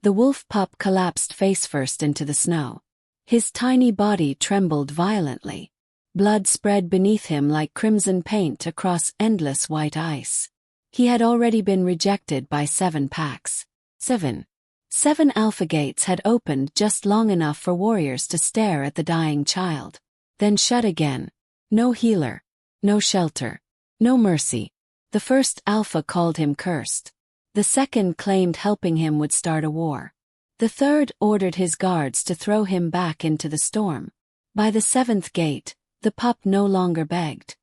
The wolf pup collapsed face first into the snow. His tiny body trembled violently. Blood spread beneath him like crimson paint across endless white ice. He had already been rejected by 7 packs. 7 alpha gates had opened just long enough for warriors to stare at the dying child. Then shut again. No healer. No shelter. No mercy. The first alpha called him cursed. The second claimed helping him would start a war. The third ordered his guards to throw him back into the storm. By the 7th gate, the pup no longer begged.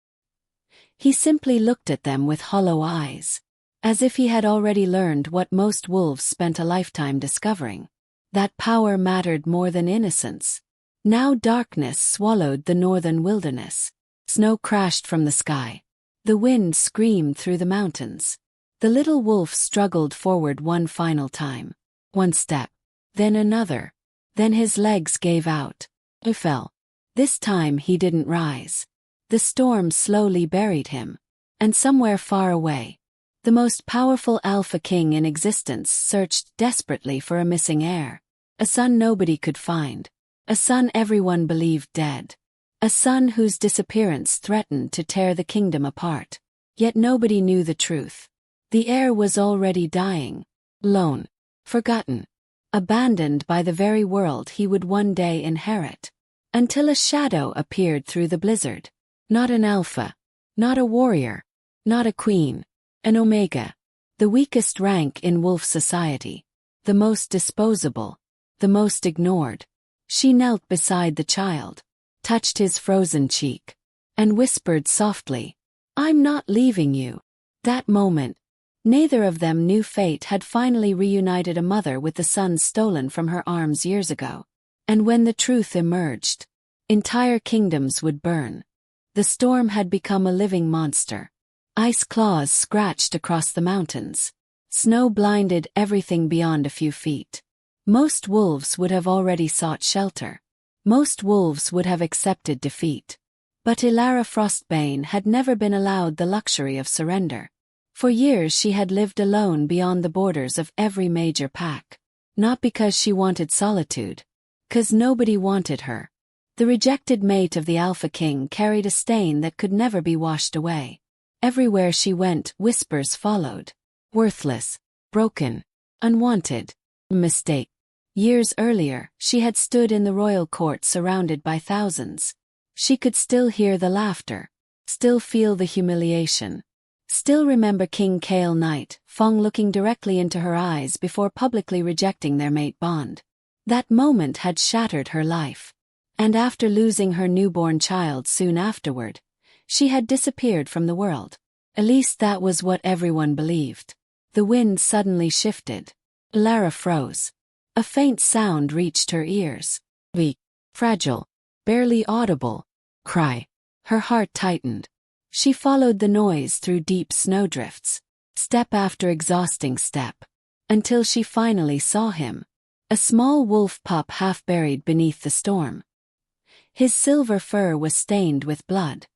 He simply looked at them with hollow eyes, as if he had already learned what most wolves spent a lifetime discovering. That power mattered more than innocence. Now darkness swallowed the northern wilderness. Snow crashed from the sky. The wind screamed through the mountains. The little wolf struggled forward one final time. One step. Then another. Then his legs gave out. He fell. This time he didn't rise. The storm slowly buried him. And somewhere far away, the most powerful alpha king in existence searched desperately for a missing heir. A son nobody could find. A son everyone believed dead. A son whose disappearance threatened to tear the kingdom apart. Yet nobody knew the truth. The heir was already dying. Alone. Forgotten. Abandoned by the very world he would one day inherit. Until a shadow appeared through the blizzard. Not an alpha. Not a warrior. Not a queen. An omega. The weakest rank in wolf society. The most disposable. The most ignored. She knelt beside the child, touched his frozen cheek, and whispered softly, "I'm not leaving you." That moment, neither of them knew fate had finally reunited a mother with the son stolen from her arms years ago. And when the truth emerged, entire kingdoms would burn. The storm had become a living monster. Ice claws scratched across the mountains. Snow blinded everything beyond a few feet. Most wolves would have already sought shelter. Most wolves would have accepted defeat. But Elara Frostbane had never been allowed the luxury of surrender. For years she had lived alone beyond the borders of every major pack. Not because she wanted solitude. 'Cause nobody wanted her. The rejected mate of the Alpha King carried a stain that could never be washed away. Everywhere she went, whispers followed. Worthless. Broken. Unwanted. Mistake. Years earlier, she had stood in the royal court surrounded by thousands. She could still hear the laughter. Still feel the humiliation. Still remember King Kale Knight, Fong looking directly into her eyes before publicly rejecting their mate bond. That moment had shattered her life. And after losing her newborn child soon afterward, she had disappeared from the world. At least that was what everyone believed. The wind suddenly shifted. Elara froze. A faint sound reached her ears. Weak, fragile, barely audible. Cry. Her heart tightened. She followed the noise through deep snowdrifts, step after exhausting step, until she finally saw him. A small wolf pup half buried beneath the storm. His silver fur was stained with blood.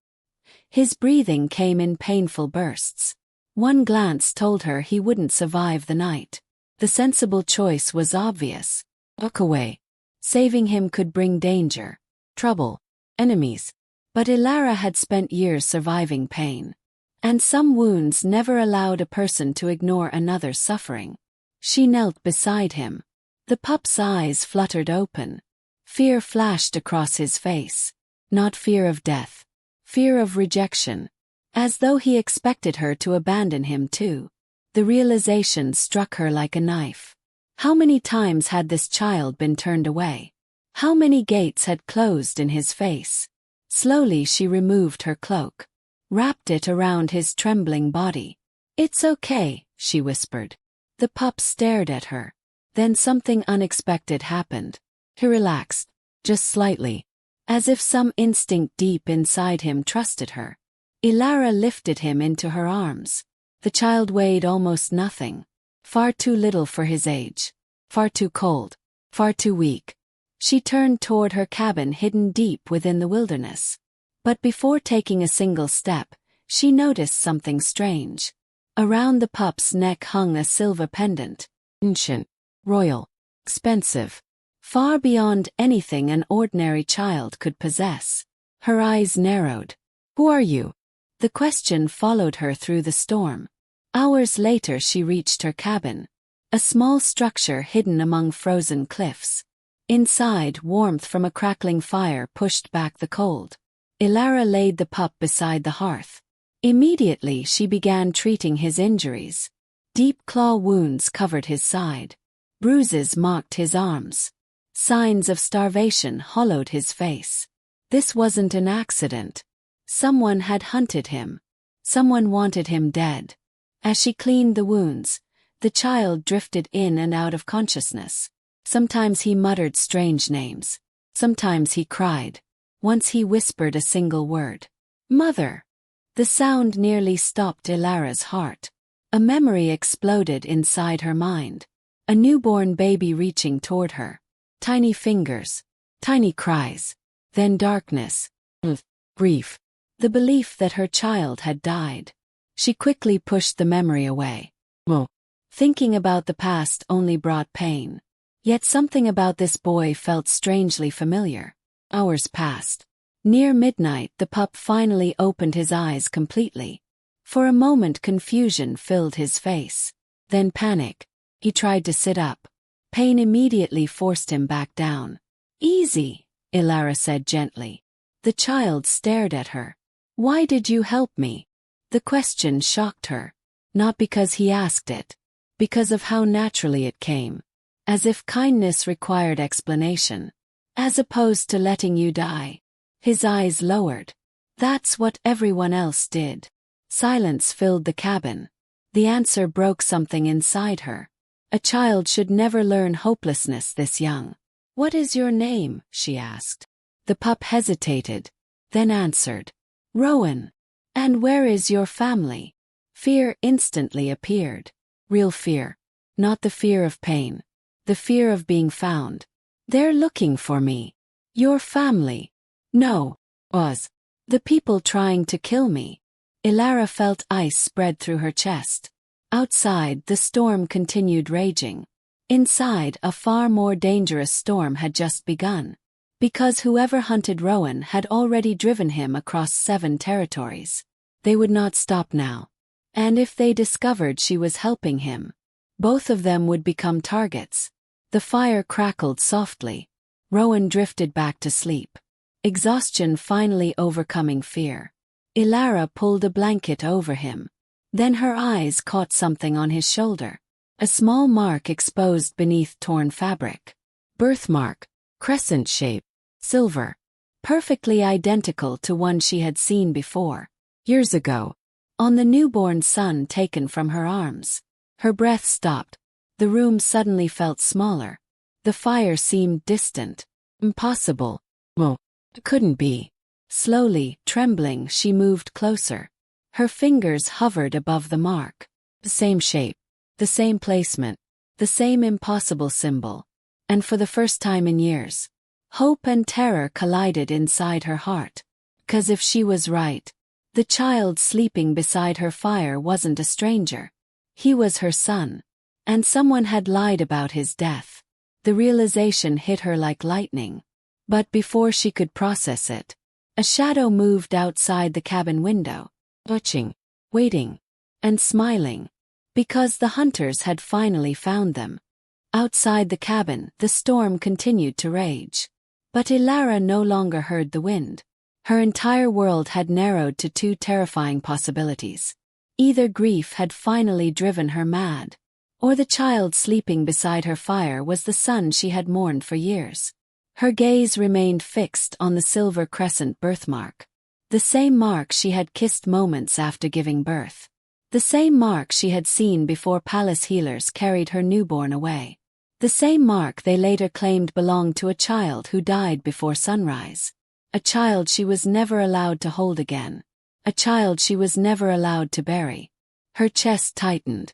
His breathing came in painful bursts. One glance told her he wouldn't survive the night. The sensible choice was obvious. Walk away. Saving him could bring danger, trouble, enemies. But Elara had spent years surviving pain. And some wounds never allowed a person to ignore another's suffering. She knelt beside him. The pup's eyes fluttered open. Fear flashed across his face. Not fear of death. Fear of rejection. As though he expected her to abandon him too. The realization struck her like a knife. How many times had this child been turned away? How many gates had closed in his face? Slowly she removed her cloak. Wrapped it around his trembling body. "It's okay," she whispered. The pup stared at her. Then something unexpected happened. He relaxed, just slightly, as if some instinct deep inside him trusted her. Elara lifted him into her arms. The child weighed almost nothing. Far too little for his age. Far too cold. Far too weak. She turned toward her cabin hidden deep within the wilderness. But before taking a single step, she noticed something strange. Around the pup's neck hung a silver pendant. Ancient. royal, expensive, far beyond anything an ordinary child could possess. Her eyes narrowed. Who are you? The question followed her through the storm. Hours later she reached her cabin, a small structure hidden among frozen cliffs. Inside, warmth from a crackling fire pushed back the cold. Elara laid the pup beside the hearth. Immediately she began treating his injuries. Deep claw wounds covered his side. Bruises marked his arms. Signs of starvation hollowed his face. This wasn't an accident. Someone had hunted him. Someone wanted him dead. As she cleaned the wounds, the child drifted in and out of consciousness. Sometimes he muttered strange names. Sometimes he cried. Once he whispered a single word. Mother! The sound nearly stopped Elara's heart. A memory exploded inside her mind. A newborn baby reaching toward her. Tiny fingers. Tiny cries. Then darkness. Grief. The belief that her child had died. She quickly pushed the memory away. Thinking about the past only brought pain. Yet something about this boy felt strangely familiar. Hours passed. Near midnight the pup finally opened his eyes completely. For a moment confusion filled his face. Then panic. He tried to sit up. Pain immediately forced him back down. Easy, Elara said gently. The child stared at her. Why did you help me? The question shocked her. Not because he asked it. Because of how naturally it came. As if kindness required explanation. As opposed to letting you die. His eyes lowered. That's what everyone else did. Silence filled the cabin. The answer broke something inside her. A child should never learn hopelessness this young. What is your name? She asked. The pup hesitated, then answered. Rowan. And where is your family? Fear instantly appeared. Real fear. Not the fear of pain. The fear of being found. They're looking for me. Your family. No. Was. The people trying to kill me. Elara felt ice spread through her chest. Outside, the storm continued raging. Inside, a far more dangerous storm had just begun. Because whoever hunted Rowan had already driven him across 7 territories. They would not stop now. And if they discovered she was helping him, both of them would become targets. The fire crackled softly. Rowan drifted back to sleep. Exhaustion finally overcoming fear. Elara pulled a blanket over him. Then her eyes caught something on his shoulder. A small mark exposed beneath torn fabric. Birthmark. Crescent shape. Silver. Perfectly identical to one she had seen before. Years ago. On the newborn son taken from her arms. Her breath stopped. The room suddenly felt smaller. The fire seemed distant. Impossible. It couldn't be. Slowly, trembling, she moved closer. Her fingers hovered above the mark. The same shape. The same placement. The same impossible symbol. And for the first time in years, hope and terror collided inside her heart. 'Cause if she was right, the child sleeping beside her fire wasn't a stranger. He was her son. And someone had lied about his death. The realization hit her like lightning. But before she could process it, a shadow moved outside the cabin window, watching, waiting, and smiling. Because the hunters had finally found them. Outside the cabin, the storm continued to rage. But Elara no longer heard the wind. Her entire world had narrowed to 2 terrifying possibilities. Either grief had finally driven her mad, or the child sleeping beside her fire was the son she had mourned for years. Her gaze remained fixed on the silver crescent birthmark. The same mark she had kissed moments after giving birth. The same mark she had seen before palace healers carried her newborn away. The same mark they later claimed belonged to a child who died before sunrise. A child she was never allowed to hold again. A child she was never allowed to bury. Her chest tightened.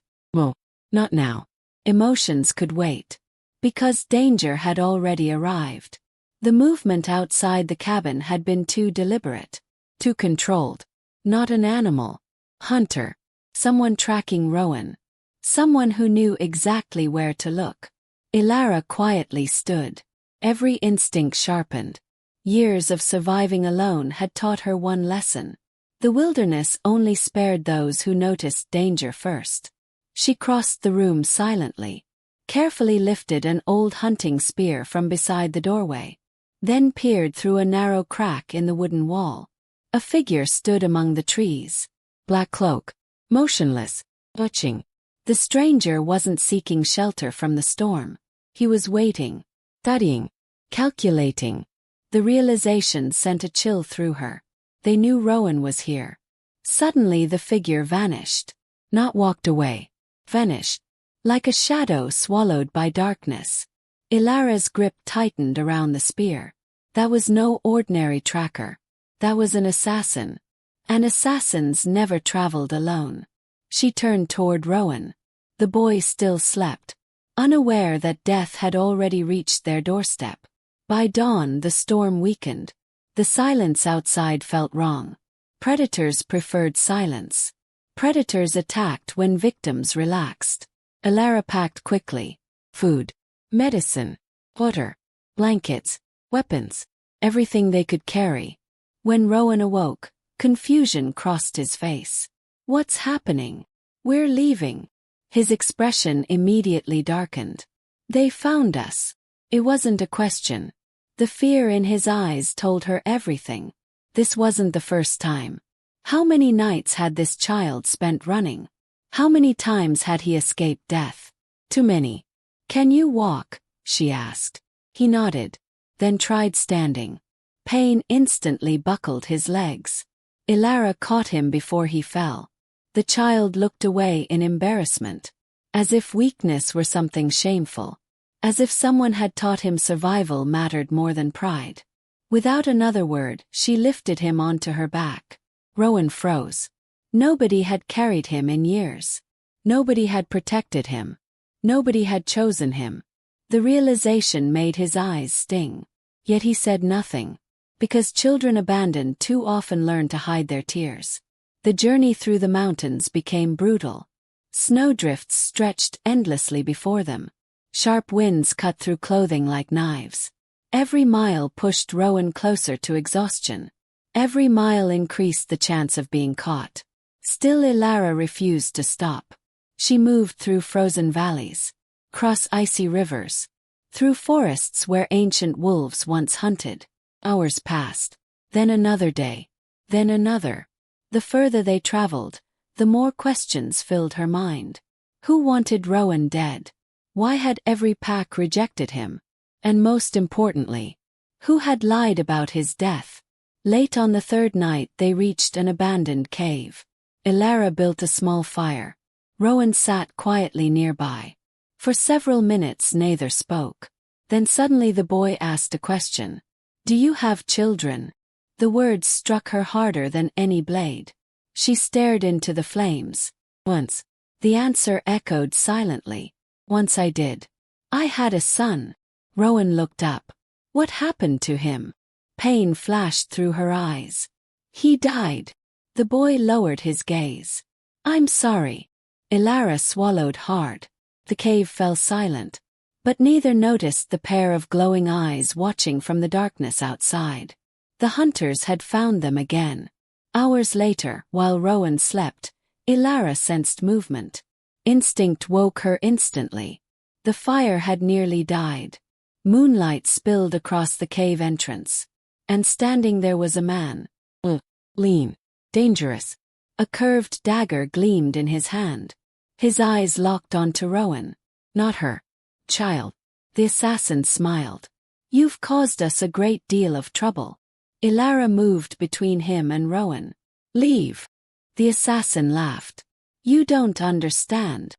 Not now. Emotions could wait. Because danger had already arrived. The movement outside the cabin had been too deliberate. Too controlled. Not an animal. Hunter. Someone tracking Rowan. Someone who knew exactly where to look. Elara quietly stood, every instinct sharpened. Years of surviving alone had taught her one lesson. The wilderness only spared those who noticed danger first. She crossed the room silently, carefully lifted an old hunting spear from beside the doorway, then peered through a narrow crack in the wooden wall. A figure stood among the trees, black cloak, motionless, watching. The stranger wasn't seeking shelter from the storm. He was waiting, studying, calculating. The realization sent a chill through her. They knew Rowan was here. Suddenly the figure vanished. Not walked away. Vanished. Like a shadow swallowed by darkness. Elara's grip tightened around the spear. That was no ordinary tracker. That was an assassin. And assassins never traveled alone. She turned toward Rowan. The boy still slept, unaware that death had already reached their doorstep. By dawn the storm weakened. The silence outside felt wrong. Predators preferred silence. Predators attacked when victims relaxed. Elara packed quickly. Food, medicine, water, blankets, weapons, everything they could carry. When Rowan awoke, confusion crossed his face. What's happening? We're leaving. His expression immediately darkened. They found us. It wasn't a question. The fear in his eyes told her everything. This wasn't the first time. How many nights had this child spent running? How many times had he escaped death? Too many. Can you walk? She asked. He nodded, then tried standing. Pain instantly buckled his legs. Elara caught him before he fell. The child looked away in embarrassment, as if weakness were something shameful, as if someone had taught him survival mattered more than pride. Without another word, she lifted him onto her back. Rowan froze. Nobody had carried him in years. Nobody had protected him. Nobody had chosen him. The realization made his eyes sting. Yet he said nothing, because children abandoned too often learn to hide their tears. The journey through the mountains became brutal. Snowdrifts stretched endlessly before them. Sharp winds cut through clothing like knives. Every mile pushed Rowan closer to exhaustion. Every mile increased the chance of being caught. Still Elara refused to stop. She moved through frozen valleys, across icy rivers, through forests where ancient wolves once hunted. Hours passed. Then another day. Then another. The further they traveled, the more questions filled her mind. Who wanted Rowan dead? Why had every pack rejected him? And most importantly, who had lied about his death? Late on the third night they reached an abandoned cave. Elara built a small fire. Rowan sat quietly nearby. For several minutes neither spoke. Then suddenly the boy asked a question. Do you have children? The words struck her harder than any blade. She stared into the flames. Once. The answer echoed silently. Once I did. I had a son. Rowan looked up. What happened to him? Pain flashed through her eyes. He died. The boy lowered his gaze. I'm sorry. Elara swallowed hard. The cave fell silent. But neither noticed the pair of glowing eyes watching from the darkness outside. The hunters had found them again. Hours later, while Rowan slept, Elara sensed movement. Instinct woke her instantly. The fire had nearly died. Moonlight spilled across the cave entrance. And standing there was a man. Lean. Dangerous. A curved dagger gleamed in his hand. His eyes locked onto Rowan. Not her. Child. The assassin smiled. You've caused us a great deal of trouble. Elara moved between him and Rowan. Leave. The assassin laughed. You don't understand.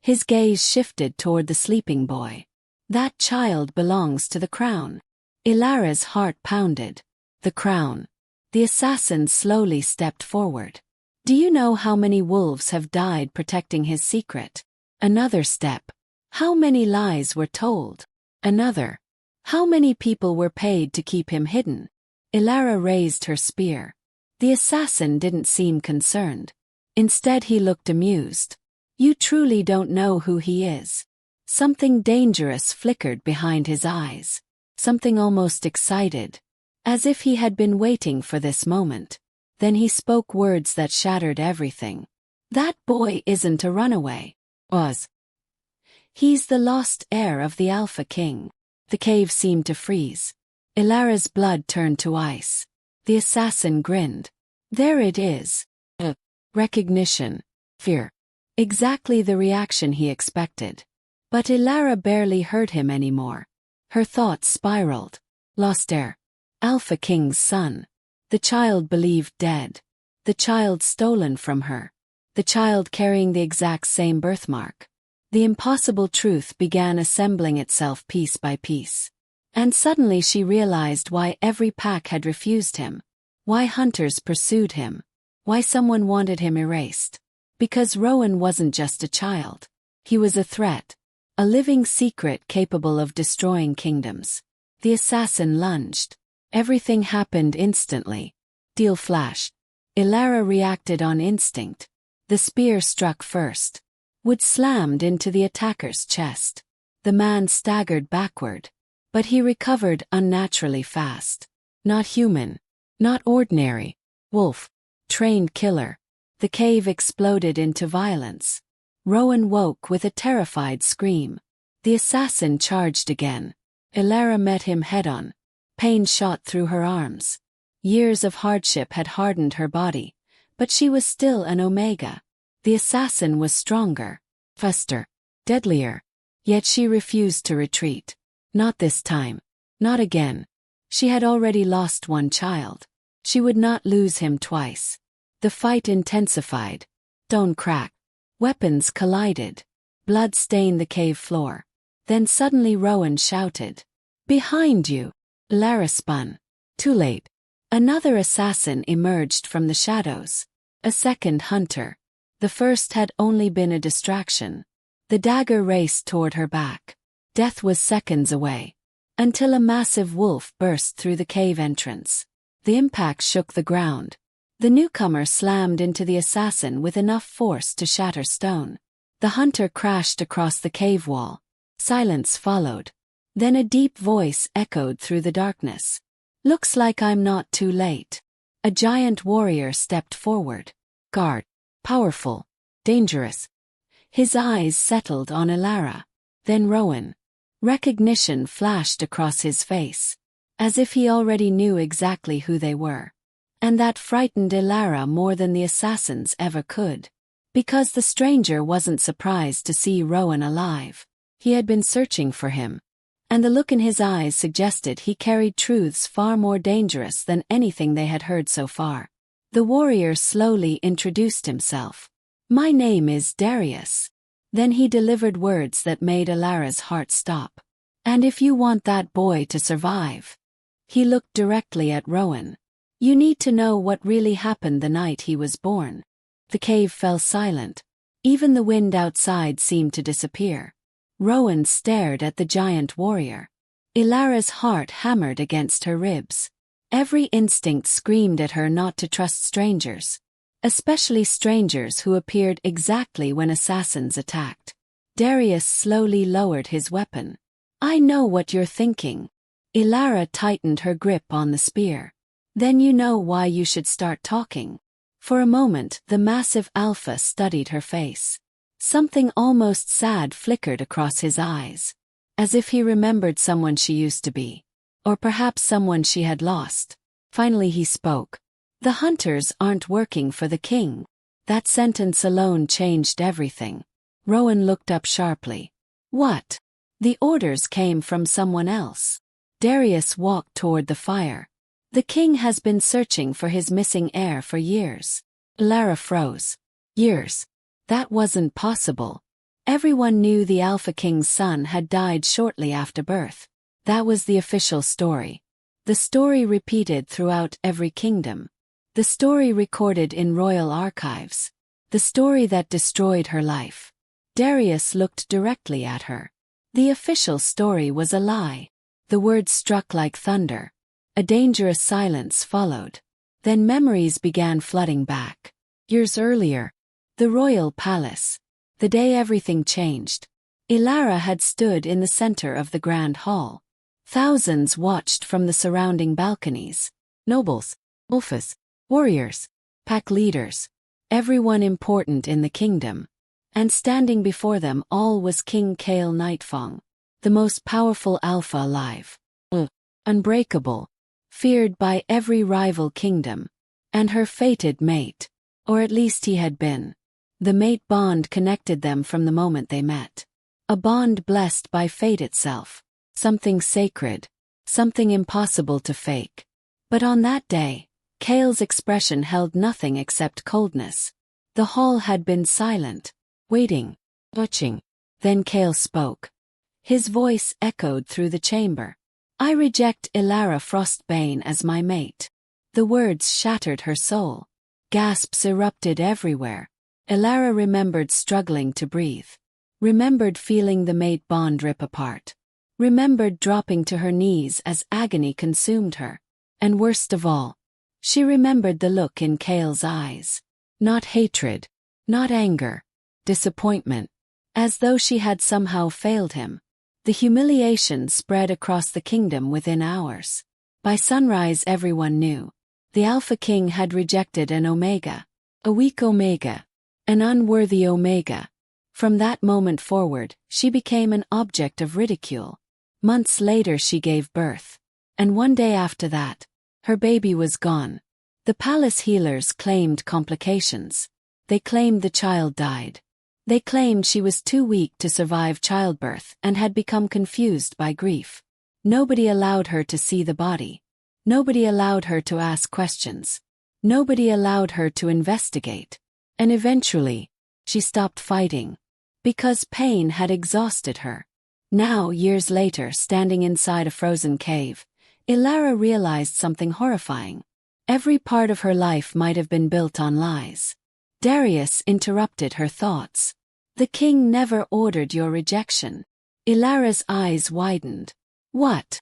His gaze shifted toward the sleeping boy. That child belongs to the crown. Elara's heart pounded. The crown. The assassin slowly stepped forward. Do you know how many wolves have died protecting his secret? Another step. How many lies were told? Another. How many people were paid to keep him hidden? Elara raised her spear. The assassin didn't seem concerned. Instead he looked amused. You truly don't know who he is. Something dangerous flickered behind his eyes. Something almost excited. As if he had been waiting for this moment. Then he spoke words that shattered everything. That boy isn't a runaway. He's the lost heir of the Alpha King. The cave seemed to freeze. Elara's blood turned to ice. The assassin grinned. There it is. Recognition. Fear. Exactly the reaction he expected. But Elara barely heard him anymore. Her thoughts spiraled. Lost heir. Alpha King's son. The child believed dead. The child stolen from her. The child carrying the exact same birthmark. The impossible truth began assembling itself piece by piece. And suddenly she realized why every pack had refused him. Why hunters pursued him. Why someone wanted him erased. Because Rowan wasn't just a child. He was a threat. A living secret capable of destroying kingdoms. The assassin lunged. Everything happened instantly. Steel flashed. Elara reacted on instinct. The spear struck first. Wood slammed into the attacker's chest. The man staggered backward. But he recovered unnaturally fast. Not human. Not ordinary. Wolf. Trained killer. The cave exploded into violence. Rowan woke with a terrified scream. The assassin charged again. Elara met him head-on. Pain shot through her arms. Years of hardship had hardened her body, but she was still an Omega. The assassin was stronger, faster, deadlier. Yet she refused to retreat. Not this time. Not again. She had already lost one child. She would not lose him twice. The fight intensified. Stone cracked. Weapons collided. Blood stained the cave floor. Then suddenly Rowan shouted. Behind you! Elara spun. Too late. Another assassin emerged from the shadows. A second hunter. The first had only been a distraction. The dagger raced toward her back. Death was seconds away. Until a massive wolf burst through the cave entrance. The impact shook the ground. The newcomer slammed into the assassin with enough force to shatter stone. The hunter crashed across the cave wall. Silence followed. Then a deep voice echoed through the darkness. Looks like I'm not too late. A giant warrior stepped forward. Guard. Powerful. Dangerous. His eyes settled on Elara. Then Rowan. Recognition flashed across his face. As if he already knew exactly who they were. And that frightened Elara more than the assassins ever could. Because the stranger wasn't surprised to see Rowan alive. He had been searching for him. And the look in his eyes suggested he carried truths far more dangerous than anything they had heard so far. The warrior slowly introduced himself. My name is Darius. Then he delivered words that made Elara's heart stop. And if you want that boy to survive. He looked directly at Rowan. You need to know what really happened the night he was born. The cave fell silent. Even the wind outside seemed to disappear. Rowan stared at the giant warrior. Elara's heart hammered against her ribs. Every instinct screamed at her not to trust strangers. Especially strangers who appeared exactly when assassins attacked. Darius slowly lowered his weapon. I know what you're thinking. Elara tightened her grip on the spear. Then you know why you should start talking. For a moment, the massive Alpha studied her face. Something almost sad flickered across his eyes. As if he remembered someone she used to be. Or perhaps someone she had lost. Finally he spoke. The hunters aren't working for the king. That sentence alone changed everything. Rowan looked up sharply. What? The orders came from someone else. Darius walked toward the fire. The king has been searching for his missing heir for years. Elara froze. Years. That wasn't possible. Everyone knew the Alpha King's son had died shortly after birth. That was the official story. The story repeated throughout every kingdom. The story recorded in royal archives. The story that destroyed her life. Darius looked directly at her. The official story was a lie. The words struck like thunder. A dangerous silence followed. Then memories began flooding back. Years earlier. The royal palace. The day everything changed. Elara had stood in the center of the grand hall. Thousands watched from the surrounding balconies. Nobles, alphas, warriors, pack leaders, everyone important in the kingdom. And standing before them all was King Kale Nightfang, the most powerful alpha alive. Unbreakable, feared by every rival kingdom. And her fated mate, or at least he had been. The mate bond connected them from the moment they met. A bond blessed by fate itself. Something sacred, something impossible to fake. But on that day, Kale's expression held nothing except coldness. The hall had been silent, waiting, watching. Then Kale spoke. His voice echoed through the chamber. I reject Elara Frostbane as my mate. The words shattered her soul. Gasps erupted everywhere. Elara remembered struggling to breathe. Remembered feeling the mate bond rip apart. Remembered dropping to her knees as agony consumed her. And worst of all, she remembered the look in Kale's eyes. Not hatred, not anger, disappointment. As though she had somehow failed him. The humiliation spread across the kingdom within hours. By sunrise everyone knew. The Alpha King had rejected an Omega. A weak Omega. An unworthy Omega. From that moment forward, she became an object of ridicule. Months later she gave birth. And one day after that, her baby was gone. The palace healers claimed complications. They claimed the child died. They claimed she was too weak to survive childbirth and had become confused by grief. Nobody allowed her to see the body. Nobody allowed her to ask questions. Nobody allowed her to investigate. And eventually, she stopped fighting. Because pain had exhausted her. Now, years later, standing inside a frozen cave, Elara realized something horrifying. Every part of her life might have been built on lies. Darius interrupted her thoughts. The king never ordered your rejection. Elara's eyes widened. What?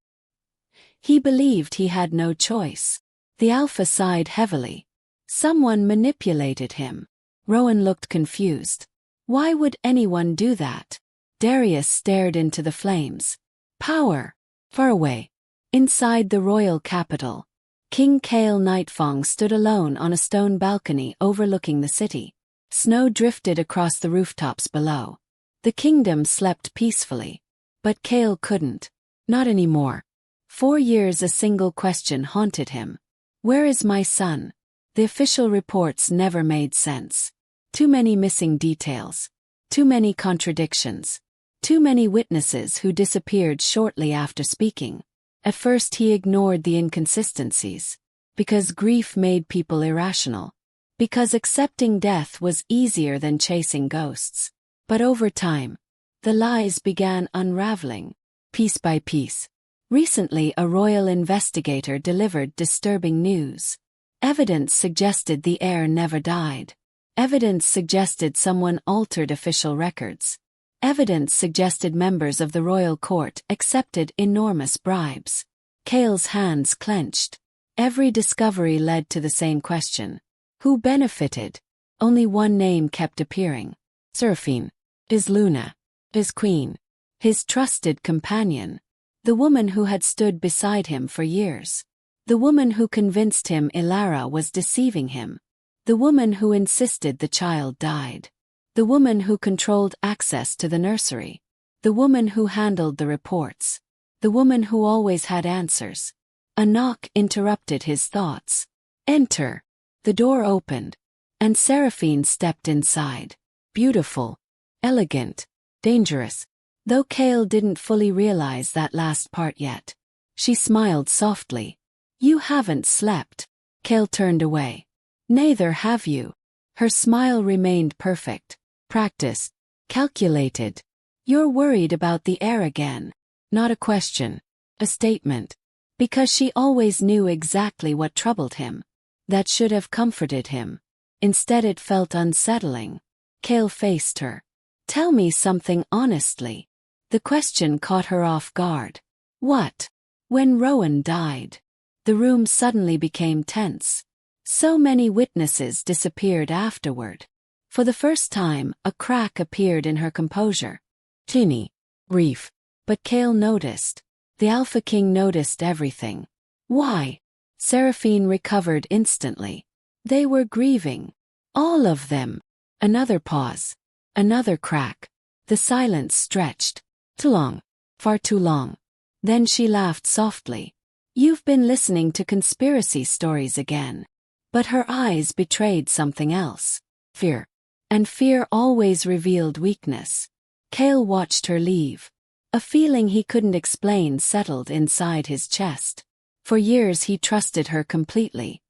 He believed he had no choice. The Alpha sighed heavily. Someone manipulated him. Rowan looked confused. Why would anyone do that? Darius stared into the flames. Power. Far away. Inside the royal capital. King Kale Nightfang stood alone on a stone balcony overlooking the city. Snow drifted across the rooftops below. The kingdom slept peacefully. But Kale couldn't. Not anymore. 4 years a single question haunted him. Where is my son? The official reports never made sense. Too many missing details. Too many contradictions. Too many witnesses who disappeared shortly after speaking. At first he ignored the inconsistencies. Because grief made people irrational. Because accepting death was easier than chasing ghosts. But over time, the lies began unraveling, piece by piece. Recently a royal investigator delivered disturbing news. Evidence suggested the heir never died. Evidence suggested someone altered official records. Evidence suggested members of the royal court accepted enormous bribes. Kale's hands clenched. Every discovery led to the same question. Who benefited? Only one name kept appearing. Seraphine. His Luna. His queen. His trusted companion. The woman who had stood beside him for years. The woman who convinced him Elara was deceiving him. The woman who insisted the child died. The woman who controlled access to the nursery. The woman who handled the reports. The woman who always had answers. A knock interrupted his thoughts. Enter. The door opened. And Seraphine stepped inside. Beautiful. Elegant. Dangerous. Though Kale didn't fully realize that last part yet. She smiled softly. You haven't slept. Kale turned away. Neither have you. Her smile remained perfect. Practiced. Calculated. You're worried about the heir again. Not a question. A statement. Because she always knew exactly what troubled him. That should have comforted him. Instead it felt unsettling. Kale faced her. Tell me something honestly. The question caught her off guard. What? When Rowan died. The room suddenly became tense. So many witnesses disappeared afterward. For the first time, a crack appeared in her composure. Tinny. Grief. But Kale noticed. The Alpha King noticed everything. Why? Seraphine recovered instantly. They were grieving. All of them. Another pause. Another crack. The silence stretched. Too long. Far too long. Then she laughed softly. You've been listening to conspiracy stories again. But her eyes betrayed something else. Fear. And fear always revealed weakness. Kale watched her leave. A feeling he couldn't explain settled inside his chest. For years he trusted her completely.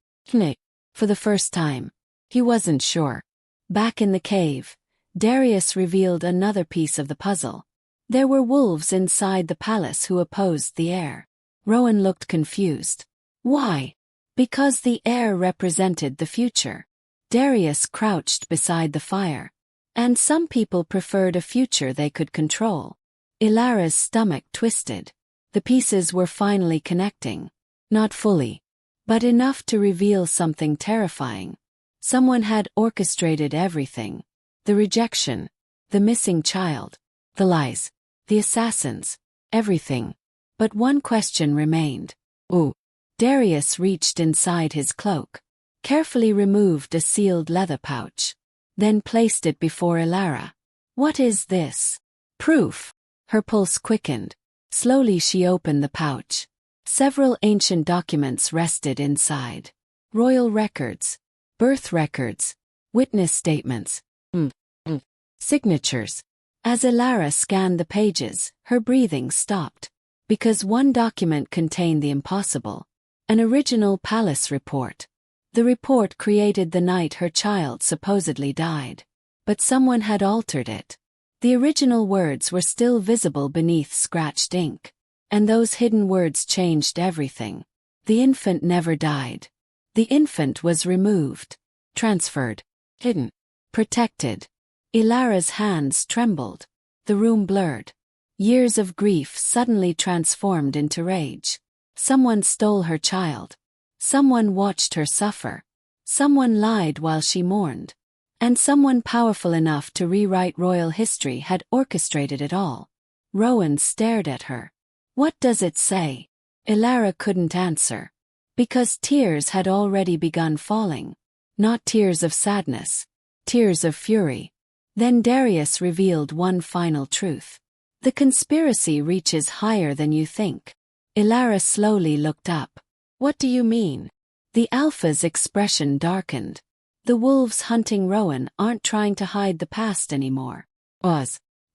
For the first time, he wasn't sure. Back in the cave, Darius revealed another piece of the puzzle. There were wolves inside the palace who opposed the heir. Rowan looked confused. Why? Because the heir represented the future. Darius crouched beside the fire. And some people preferred a future they could control. Elara's stomach twisted. The pieces were finally connecting. Not fully, but enough to reveal something terrifying. Someone had orchestrated everything. The rejection, the missing child, the lies, the assassins, everything. But one question remained. Ooh. Darius reached inside his cloak, carefully removed a sealed leather pouch, then placed it before Elara. What is this? Proof. Her pulse quickened. Slowly she opened the pouch. Several ancient documents rested inside. Royal records, birth records, witness statements, signatures. As Elara scanned the pages, her breathing stopped. Because one document contained the impossible. An original palace report. The report created the night her child supposedly died. But someone had altered it. The original words were still visible beneath scratched ink. And those hidden words changed everything. The infant never died. The infant was removed, transferred, hidden, protected. Elara's hands trembled. The room blurred. Years of grief suddenly transformed into rage. Someone stole her child. Someone watched her suffer. Someone lied while she mourned. And someone powerful enough to rewrite royal history had orchestrated it all. Rowan stared at her. What does it say? Elara couldn't answer. Because tears had already begun falling. Not tears of sadness. Tears of fury. Then Darius revealed one final truth. The conspiracy reaches higher than you think. Elara slowly looked up. What do you mean? The Alpha's expression darkened. The wolves hunting Rowan aren't trying to hide the past anymore.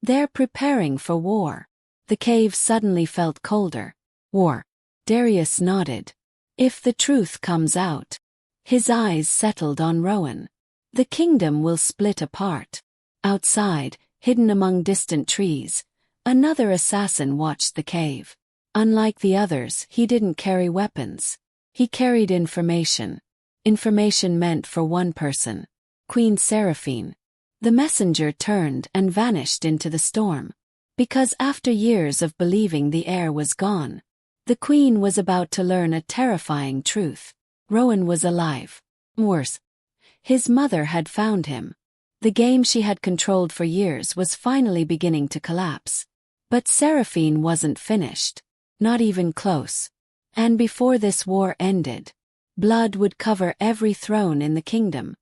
They're preparing for war. The cave suddenly felt colder. War. Darius nodded. If the truth comes out. His eyes settled on Rowan. The kingdom will split apart. Outside, hidden among distant trees, another assassin watched the cave. Unlike the others, he didn't carry weapons. He carried information. Information meant for one person. Queen Seraphine. The messenger turned and vanished into the storm. Because after years of believing the heir was gone, the queen was about to learn a terrifying truth. Rowan was alive. Worse. His mother had found him. The game she had controlled for years was finally beginning to collapse. But Seraphine wasn't finished. Not even close. And before this war ended, blood would cover every throne in the kingdom.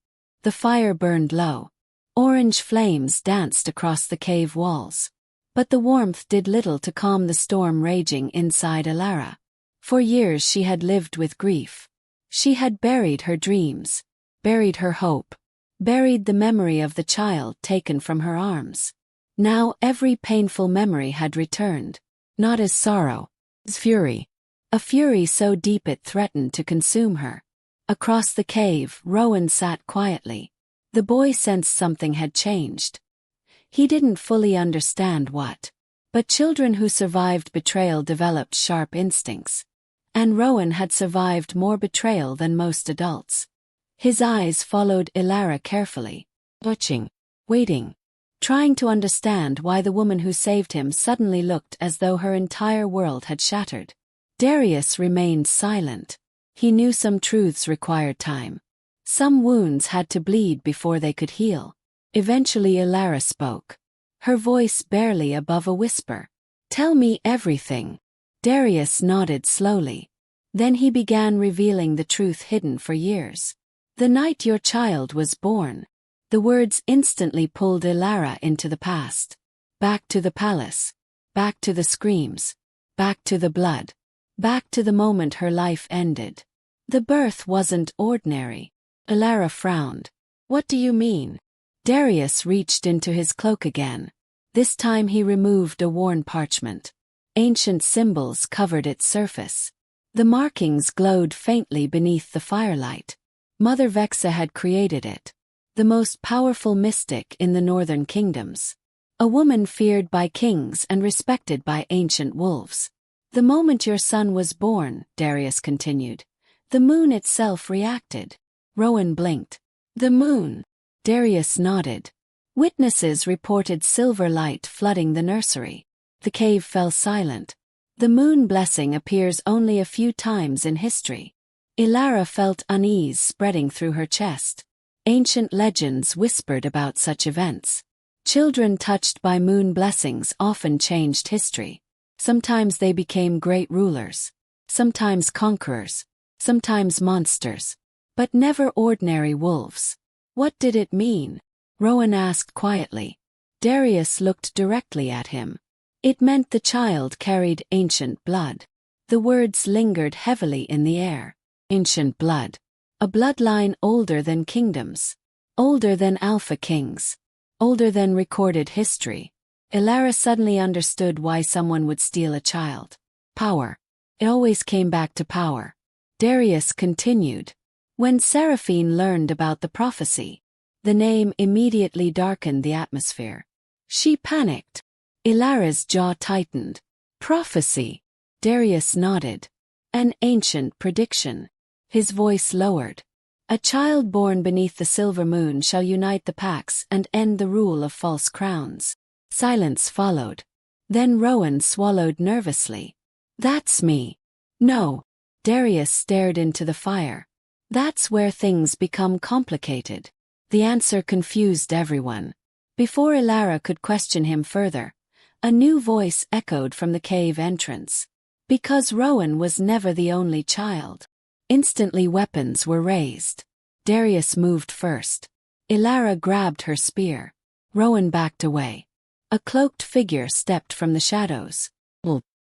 The fire burned low. Orange flames danced across the cave walls. But the warmth did little to calm the storm raging inside Elara. For years she had lived with grief. She had buried her dreams, buried her hope, buried the memory of the child taken from her arms. Now every painful memory had returned, not as sorrow, as fury. A fury so deep it threatened to consume her. Across the cave, Rowan sat quietly. The boy sensed something had changed. He didn't fully understand what. But children who survived betrayal developed sharp instincts. And Rowan had survived more betrayal than most adults. His eyes followed Elara carefully, watching, waiting, trying to understand why the woman who saved him suddenly looked as though her entire world had shattered. Darius remained silent. He knew some truths required time. Some wounds had to bleed before they could heal. Eventually Elara spoke. her voice barely above a whisper. "Tell me everything." Darius nodded slowly. Then he began revealing the truth hidden for years. "The night your child was born." The words instantly pulled Elara into the past. Back to the palace. Back to the screams. Back to the blood. Back to the moment her life ended. The birth wasn't ordinary. Elara frowned. "What do you mean?" Darius reached into his cloak again. This time he removed a worn parchment. Ancient symbols covered its surface. The markings glowed faintly beneath the firelight. Mother Vexa had created it. The most powerful mystic in the northern kingdoms. A woman feared by kings and respected by ancient wolves. "The moment your son was born," Darius continued, "the moon itself reacted." Rowan blinked. "The moon?" Darius nodded. Witnesses reported silver light flooding the nursery. The cave fell silent. The moon blessing appears only a few times in history. Elara felt unease spreading through her chest. Ancient legends whispered about such events. Children touched by moon blessings often changed history. Sometimes they became great rulers. Sometimes conquerors. Sometimes monsters. But never ordinary wolves. "What did it mean?" Rowan asked quietly. Darius looked directly at him. "It meant the child carried ancient blood." The words lingered heavily in the air. Ancient blood. A bloodline older than kingdoms. Older than Alpha kings. Older than recorded history. Elara suddenly understood why someone would steal a child. Power. It always came back to power. Darius continued. When Seraphine learned about the prophecy, the name immediately darkened the atmosphere. She panicked. Elara's jaw tightened. "Prophecy." Darius nodded. "An ancient prediction." His voice lowered. "A child born beneath the silver moon shall unite the Pax and end the rule of false crowns." Silence followed. Then Rowan swallowed nervously. "That's me." "No." Darius stared into the fire. "That's where things become complicated." The answer confused everyone. Before Elara could question him further, a new voice echoed from the cave entrance. Because Rowan was never the only child. Instantly weapons were raised. Darius moved first. Elara grabbed her spear. Rowan backed away. A cloaked figure stepped from the shadows.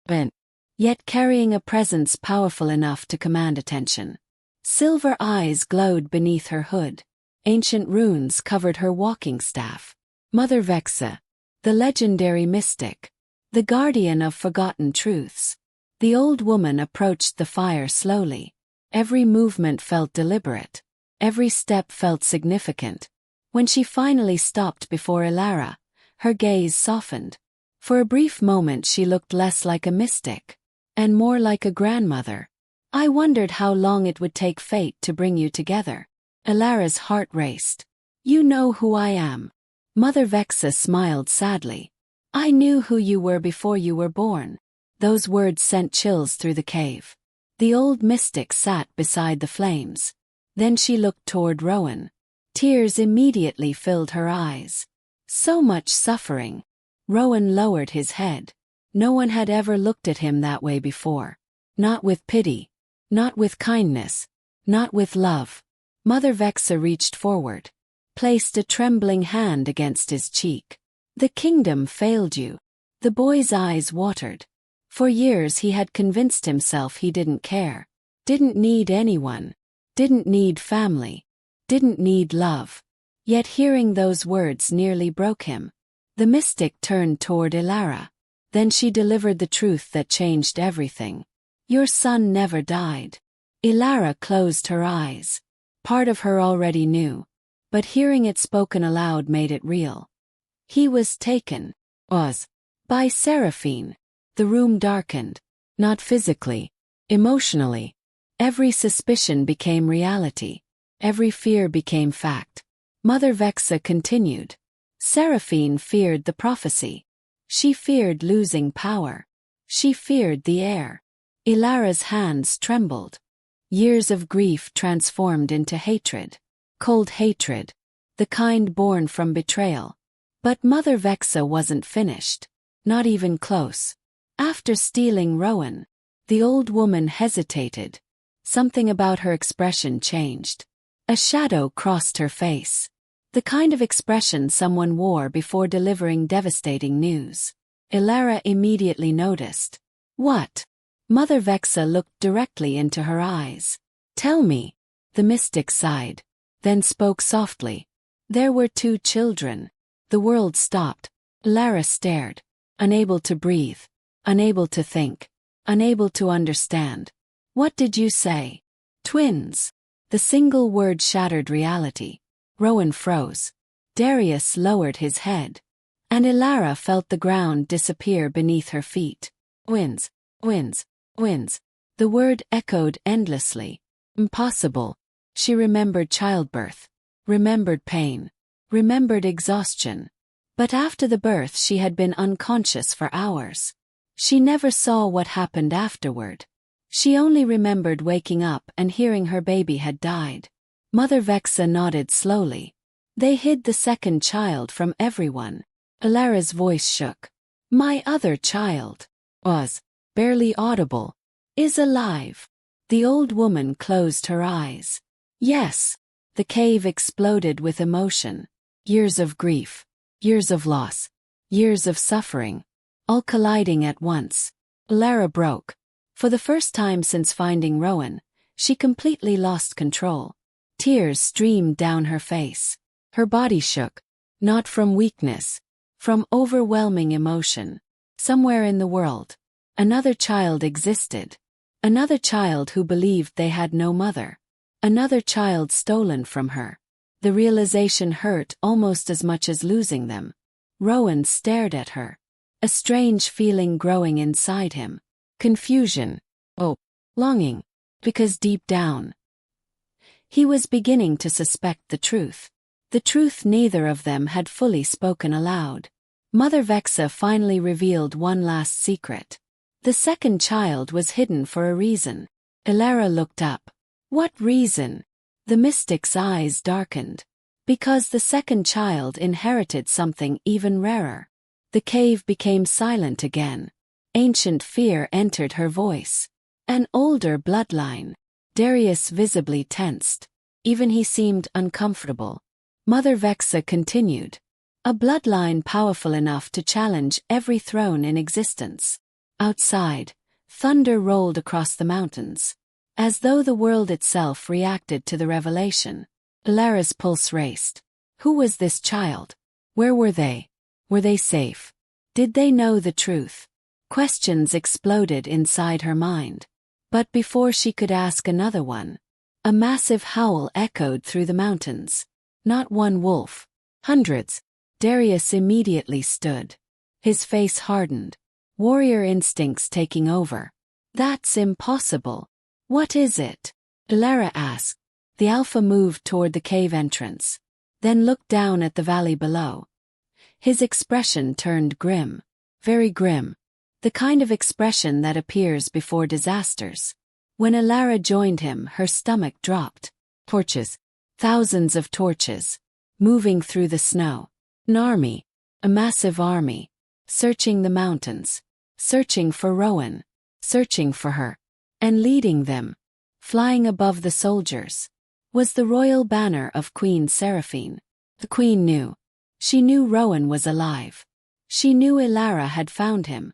Bent, yet carrying a presence powerful enough to command attention. Silver eyes glowed beneath her hood. Ancient runes covered her walking staff. Mother Vexa, the legendary mystic, the guardian of forgotten truths. The old woman approached the fire slowly. Every movement felt deliberate. Every step felt significant. When she finally stopped before Elara, her gaze softened. For a brief moment she looked less like a mystic, and more like a grandmother. "I wondered how long it would take fate to bring you together." Elara's heart raced. "You know who I am." Mother Vexa smiled sadly. "I knew who you were before you were born." Those words sent chills through the cave. The old mystic sat beside the flames. Then she looked toward Rowan. Tears immediately filled her eyes. So much suffering. Rowan lowered his head. No one had ever looked at him that way before. Not with pity. Not with kindness. Not with love. Mother Vexa reached forward. Placed a trembling hand against his cheek. "The kingdom failed you." The boy's eyes watered. For years he had convinced himself he didn't care. Didn't need anyone. Didn't need family. Didn't need love. Yet hearing those words nearly broke him. The mystic turned toward Elara. Then she delivered the truth that changed everything. "Your son never died." Elara closed her eyes. Part of her already knew. But hearing it spoken aloud made it real. He was taken. By Seraphine. The room darkened. Not physically. Emotionally. Every suspicion became reality. Every fear became fact. Mother Vexa continued. Seraphine feared the prophecy. She feared losing power. She feared the heir. Elara's hands trembled. Years of grief transformed into hatred. Cold hatred. The kind born from betrayal. But Mother Vexa wasn't finished. Not even close. After stealing Rowan, the old woman hesitated. Something about her expression changed. A shadow crossed her face. The kind of expression someone wore before delivering devastating news. Elara immediately noticed. What? Mother Vexa looked directly into her eyes. Tell me. The mystic sighed. Then spoke softly. There were 2 children. The world stopped. Elara stared. Unable to breathe. Unable to think. Unable to understand. What did you say? Twins. The single word shattered reality. Rowan froze. Darius lowered his head. And Elara felt the ground disappear beneath her feet. Twins. Twins. Twins. The word echoed endlessly. Impossible. She remembered childbirth. Remembered pain. Remembered exhaustion. But after the birth she had been unconscious for hours. She never saw what happened afterward. She only remembered waking up and hearing her baby had died. Mother Vexa nodded slowly. They hid the second child from everyone. Elara's voice shook. My other child was barely audible. Is alive. The old woman closed her eyes. Yes. The cave exploded with emotion. Years of grief. Years of loss. Years of suffering. All colliding at once. Elara broke. For the first time since finding Rowan, she completely lost control. Tears streamed down her face. Her body shook. Not from weakness. From overwhelming emotion. Somewhere in the world, another child existed. Another child who believed they had no mother. Another child stolen from her. The realization hurt almost as much as losing them. Rowan stared at her. A strange feeling growing inside him. Confusion. Oh, longing. Because deep down, he was beginning to suspect the truth. The truth neither of them had fully spoken aloud. Mother Vexa finally revealed one last secret. The second child was hidden for a reason. Elara looked up. What reason? The mystic's eyes darkened. Because the second child inherited something even rarer. The cave became silent again. Ancient fear entered her voice. An older bloodline. Darius visibly tensed. Even he seemed uncomfortable. Mother Vexa continued. A bloodline powerful enough to challenge every throne in existence. Outside, thunder rolled across the mountains. As though the world itself reacted to the revelation. Elara's pulse raced. Who was this child? Where were they? Were they safe? Did they know the truth? Questions exploded inside her mind. But before she could ask another one, a massive howl echoed through the mountains. Not one wolf. Hundreds. Darius immediately stood. His face hardened. Warrior instincts taking over. That's impossible. What is it? Elara asked. The Alpha moved toward the cave entrance. Then looked down at the valley below. His expression turned grim. Very grim. The kind of expression that appears before disasters. When Elara joined him, her stomach dropped. Torches. Thousands of torches. Moving through the snow. An army. A massive army. Searching the mountains. Searching for Rowan. Searching for her. And leading them. Flying above the soldiers. Was the royal banner of Queen Seraphine. The queen knew. She knew Rowan was alive. She knew Elara had found him.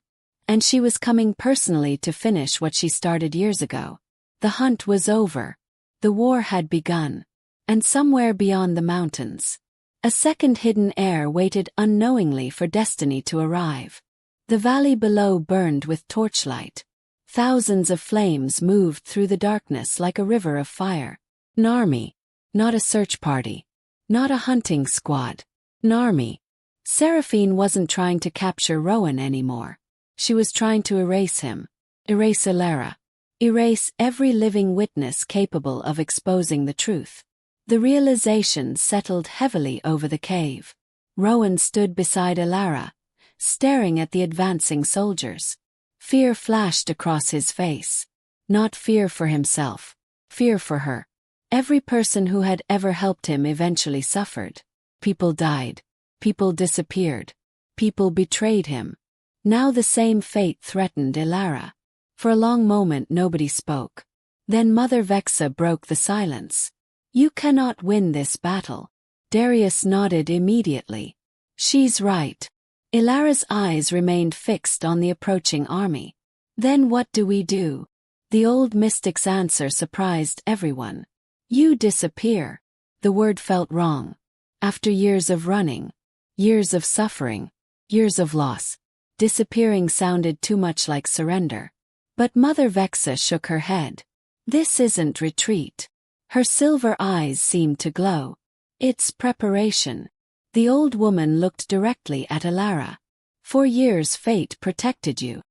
And she was coming personally to finish what she started years ago. The hunt was over. The war had begun. And somewhere beyond the mountains, a second hidden heir waited unknowingly for destiny to arrive. The valley below burned with torchlight. Thousands of flames moved through the darkness like a river of fire. An army. Not a search party. Not a hunting squad. An army. Seraphine wasn't trying to capture Rowan anymore. She was trying to erase him. Erase Elara. Erase every living witness capable of exposing the truth. The realization settled heavily over the cave. Rowan stood beside Elara, staring at the advancing soldiers. Fear flashed across his face. Not fear for himself. Fear for her. Every person who had ever helped him eventually suffered. People died. People disappeared. People betrayed him. Now the same fate threatened Elara. For a long moment nobody spoke. Then Mother Vexa broke the silence. You cannot win this battle. Darius nodded immediately. She's right. Elara's eyes remained fixed on the approaching army. Then what do we do? The old mystic's answer surprised everyone. You disappear. The word felt wrong. After years of running, years of suffering, years of loss, disappearing sounded too much like surrender. But Mother Vexa shook her head. This isn't retreat. Her silver eyes seemed to glow. It's preparation. The old woman looked directly at Elara. For years fate protected you.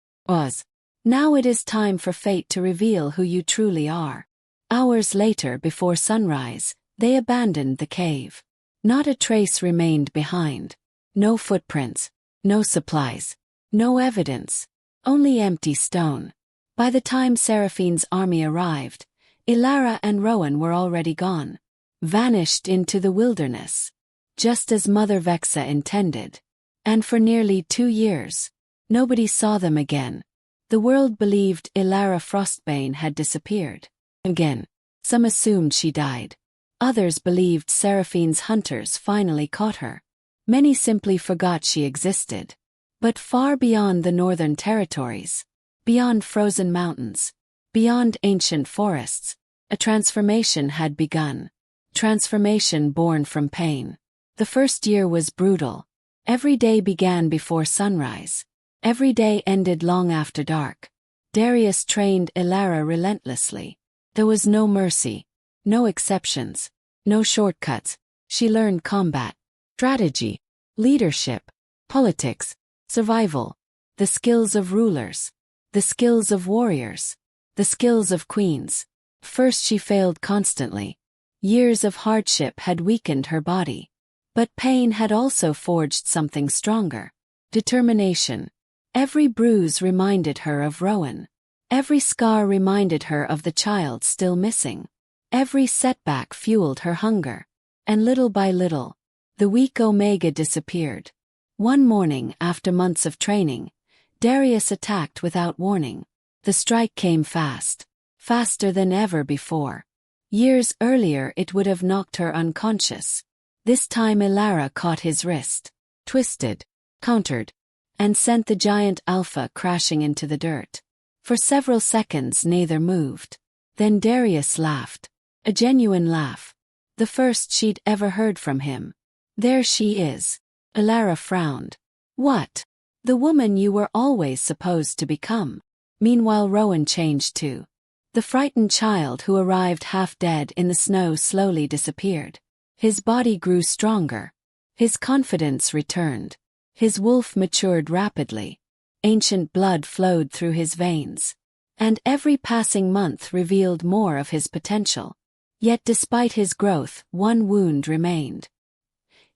Now it is time for fate to reveal who you truly are. Hours later, before sunrise, they abandoned the cave. Not a trace remained behind. No footprints, no supplies, no evidence, only empty stone. By the time Seraphine's army arrived, Elara and Rowan were already gone, vanished into the wilderness, just as Mother Vexa intended. And for nearly 2 years, nobody saw them again. The world believed Elara Frostbane had disappeared. Again, some assumed she died. Others believed Seraphine's hunters finally caught her. Many simply forgot she existed. But far beyond the northern territories, beyond frozen mountains, beyond ancient forests, a transformation had begun. Transformation born from pain. The first year was brutal. Every day began before sunrise. Every day ended long after dark. Darius trained Elara relentlessly. There was no mercy, no exceptions, no shortcuts. She learned combat, strategy, leadership, politics, survival, the skills of rulers, the skills of warriors, the skills of queens. First she failed constantly. Years of hardship had weakened her body. But pain had also forged something stronger. Determination. Every bruise reminded her of Rowan. Every scar reminded her of the child still missing. Every setback fueled her hunger. And little by little, the weak Omega disappeared. One morning, after months of training, Darius attacked without warning. The strike came fast. Faster than ever before. Years earlier it would have knocked her unconscious. This time Elara caught his wrist, twisted, countered, and sent the giant Alpha crashing into the dirt. For several seconds neither moved. Then Darius laughed. A genuine laugh. The first she'd ever heard from him. There she is. Elara frowned. What? The woman you were always supposed to become. Meanwhile Rowan changed too. The frightened child who arrived half dead in the snow slowly disappeared. His body grew stronger. His confidence returned. His wolf matured rapidly. Ancient blood flowed through his veins. And every passing month revealed more of his potential. Yet despite his growth, one wound remained.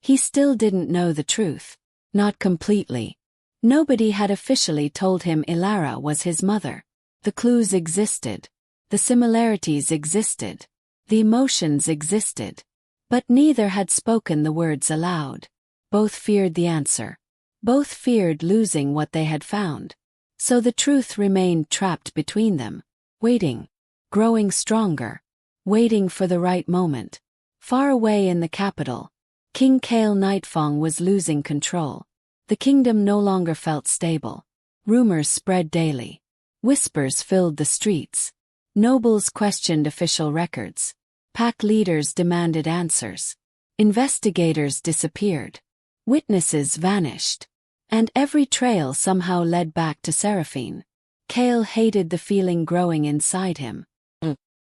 He still didn't know the truth. Not completely. Nobody had officially told him Elara was his mother. The clues existed. The similarities existed. The emotions existed. But neither had spoken the words aloud. Both feared the answer. Both feared losing what they had found. So the truth remained trapped between them, waiting, growing stronger, waiting for the right moment. Far away in the capital, King Kale Nightfang was losing control. The kingdom no longer felt stable. Rumors spread daily. Whispers filled the streets. Nobles questioned official records. Pack leaders demanded answers. Investigators disappeared. Witnesses vanished. And every trail somehow led back to Seraphine. Kale hated the feeling growing inside him.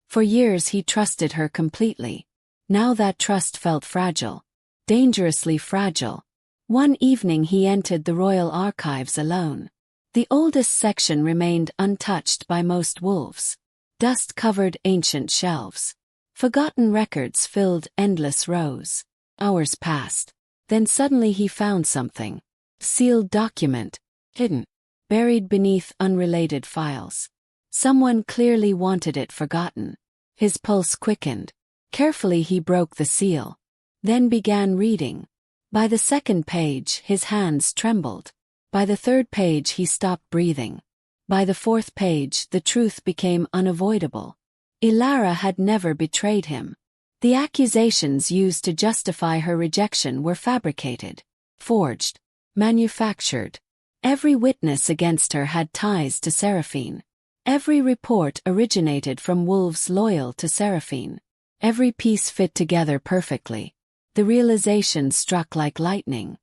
For years he trusted her completely. Now that trust felt fragile. Dangerously fragile. One evening he entered the royal archives alone. The oldest section remained untouched by most wolves. Dust covered ancient shelves. Forgotten records filled endless rows. Hours passed. Then suddenly he found something. Sealed document. Hidden. Buried beneath unrelated files. Someone clearly wanted it forgotten. His pulse quickened. Carefully he broke the seal. Then began reading. By the second page, his hands trembled. By the third page, he stopped breathing. By the fourth page, the truth became unavoidable. Elara had never betrayed him. The accusations used to justify her rejection were fabricated, forged, manufactured. Every witness against her had ties to Seraphine. Every report originated from wolves loyal to Seraphine. Every piece fit together perfectly. The realization struck like lightning.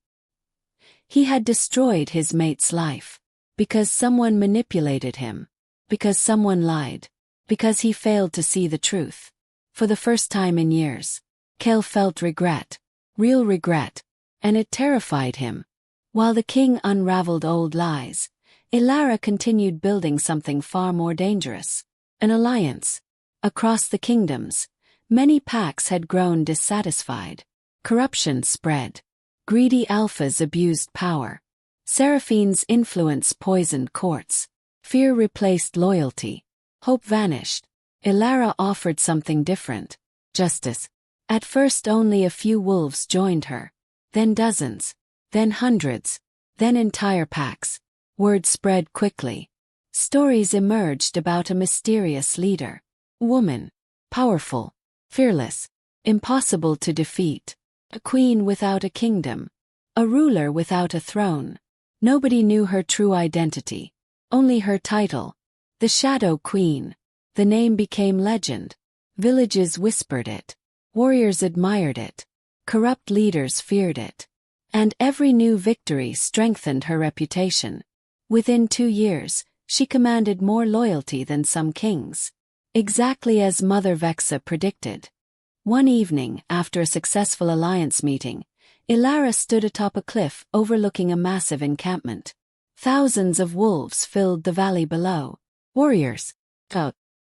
He had destroyed his mate's life. Because someone manipulated him. Because someone lied. Because he failed to see the truth. For the first time in years, Kel felt regret. Real regret. And it terrified him. While the king unraveled old lies, Elara continued building something far more dangerous. An alliance. Across the kingdoms, many packs had grown dissatisfied. Corruption spread. Greedy alphas abused power. Seraphine's influence poisoned courts. Fear replaced loyalty. Hope vanished. Elara offered something different. Justice. At first only a few wolves joined her. Then dozens. Then hundreds. Then entire packs. Word spread quickly. Stories emerged about a mysterious leader. Woman. Powerful. Fearless. Impossible to defeat. A queen without a kingdom. A ruler without a throne. Nobody knew her true identity. Only her title. The Shadow Queen. The name became legend. Villages whispered it. Warriors admired it. Corrupt leaders feared it. And every new victory strengthened her reputation. Within 2 years, she commanded more loyalty than some kings. Exactly as Mother Vexa predicted. One evening, after a successful alliance meeting, Elara stood atop a cliff overlooking a massive encampment. Thousands of wolves filled the valley below. Warriors,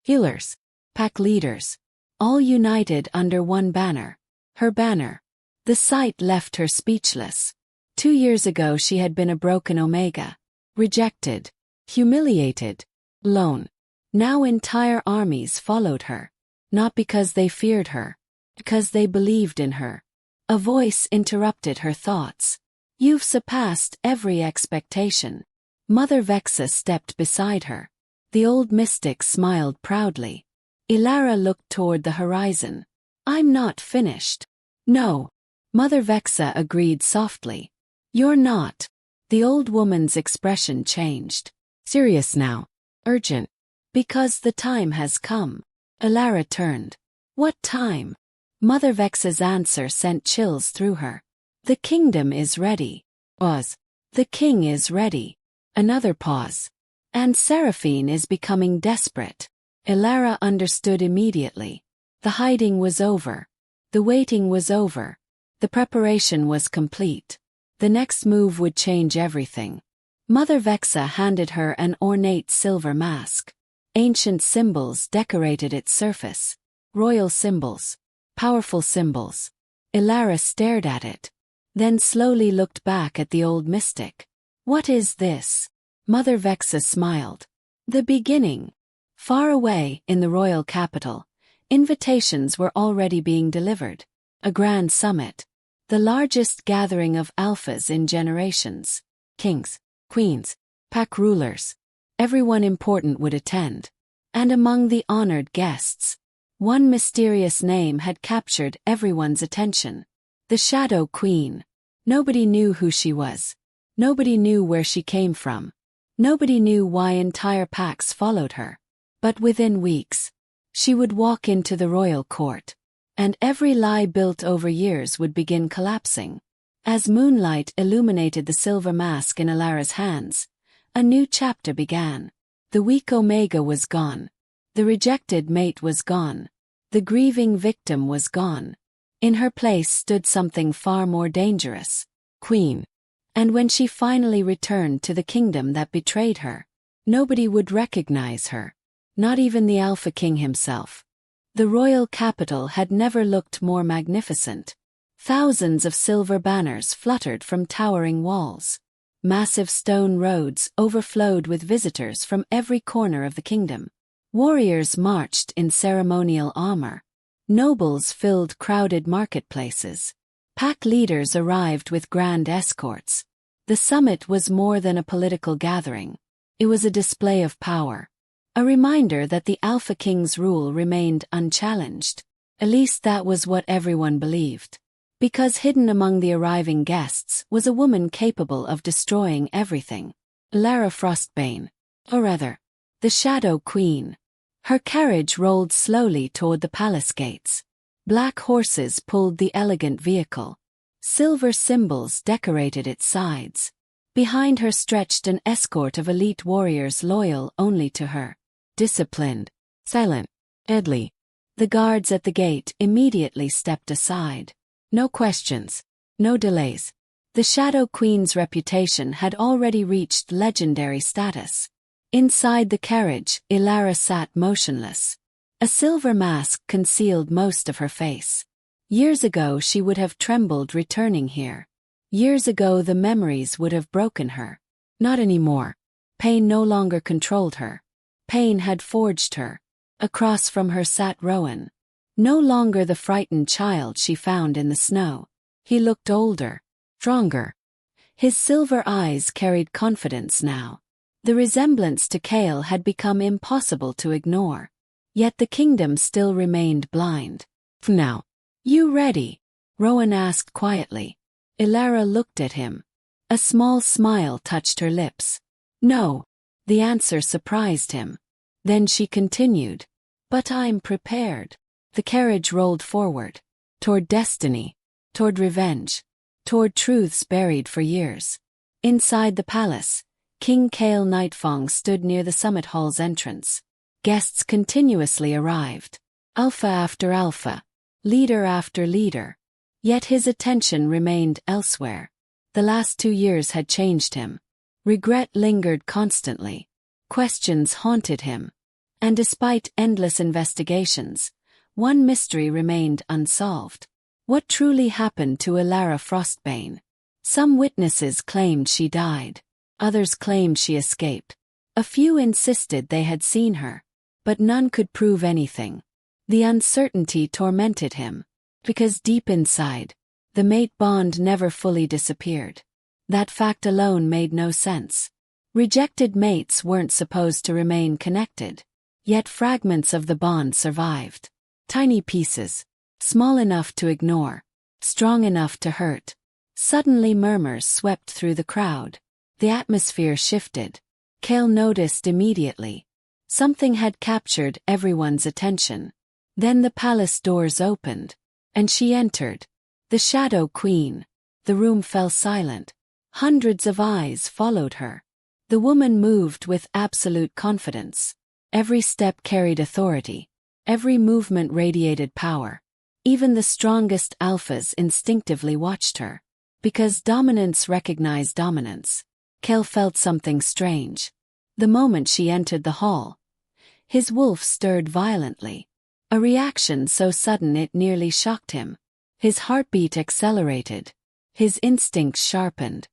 healers, pack leaders, all united under one banner. Her banner. The sight left her speechless. 2 years ago she had been a broken Omega. Rejected. Humiliated. Alone. Now entire armies followed her. Not because they feared her. Because they believed in her. A voice interrupted her thoughts. You've surpassed every expectation. Mother Vexa stepped beside her. The old mystic smiled proudly. Elara looked toward the horizon. I'm not finished. No. Mother Vexa agreed softly. You're not. The old woman's expression changed. Serious now. Urgent. Because the time has come. Elara turned. What time? Mother Vexa's answer sent chills through her. The kingdom is ready. Pause. The king is ready. Another pause. And Seraphine is becoming desperate. Elara understood immediately. The hiding was over. The waiting was over. The preparation was complete. The next move would change everything. Mother Vexa handed her an ornate silver mask. Ancient symbols decorated its surface. Royal symbols. Powerful symbols. Elara stared at it. Then slowly looked back at the old mystic. What is this? Mother Vexa smiled. The beginning. Far away, in the royal capital, invitations were already being delivered. A grand summit. The largest gathering of alphas in generations. Kings, queens, pack rulers. Everyone important would attend. And among the honored guests, one mysterious name had captured everyone's attention. The Shadow Queen. Nobody knew who she was. Nobody knew where she came from. Nobody knew why entire packs followed her. But within weeks, she would walk into the royal court. And every lie built over years would begin collapsing. As moonlight illuminated the silver mask in Elara's hands, a new chapter began. The weak Omega was gone. The rejected mate was gone. The grieving victim was gone. In her place stood something far more dangerous. Queen. And when she finally returned to the kingdom that betrayed her, nobody would recognize her. Not even the Alpha King himself. The royal capital had never looked more magnificent. Thousands of silver banners fluttered from towering walls. Massive stone roads overflowed with visitors from every corner of the kingdom. Warriors marched in ceremonial armor. Nobles filled crowded marketplaces. Pack leaders arrived with grand escorts. The summit was more than a political gathering. It was a display of power. A reminder that the Alpha King's rule remained unchallenged. At least that was what everyone believed. Because hidden among the arriving guests was a woman capable of destroying everything. Elara Frostbane. Or rather, the Shadow Queen. Her carriage rolled slowly toward the palace gates. Black horses pulled the elegant vehicle. Silver symbols decorated its sides. Behind her stretched an escort of elite warriors loyal only to her. Disciplined, silent, deadly. The guards at the gate immediately stepped aside. No questions, no delays. The Shadow Queen's reputation had already reached legendary status. Inside the carriage, Elara sat motionless. A silver mask concealed most of her face. Years ago she would have trembled returning here. Years ago the memories would have broken her. Not anymore. Pain no longer controlled her. Pain had forged her. Across from her sat Rowan. No longer the frightened child she found in the snow. He looked older, stronger. His silver eyes carried confidence now. The resemblance to Kale had become impossible to ignore. Yet the kingdom still remained blind. Now, you ready? Rowan asked quietly. Elara looked at him. A small smile touched her lips. No. The answer surprised him. Then she continued. But I'm prepared. The carriage rolled forward. Toward destiny. Toward revenge. Toward truths buried for years. Inside the palace, King Kale Nightfang stood near the summit hall's entrance. Guests continuously arrived. Alpha after alpha. Leader after leader. Yet his attention remained elsewhere. The last 2 years had changed him. Regret lingered constantly. Questions haunted him. And despite endless investigations, one mystery remained unsolved. What truly happened to Elara Frostbane? Some witnesses claimed she died. Others claimed she escaped. A few insisted they had seen her. But none could prove anything. The uncertainty tormented him. Because deep inside, the mate bond never fully disappeared. That fact alone made no sense. Rejected mates weren't supposed to remain connected. Yet fragments of the bond survived. Tiny pieces. Small enough to ignore. Strong enough to hurt. Suddenly murmurs swept through the crowd. The atmosphere shifted. Kale noticed immediately. Something had captured everyone's attention. Then the palace doors opened. And she entered. The Shadow Queen. The room fell silent. Hundreds of eyes followed her. The woman moved with absolute confidence. Every step carried authority. Every movement radiated power. Even the strongest alphas instinctively watched her. Because dominance recognized dominance. Kale felt something strange. The moment she entered the hall, his wolf stirred violently. A reaction so sudden it nearly shocked him. His heartbeat accelerated. His instincts sharpened.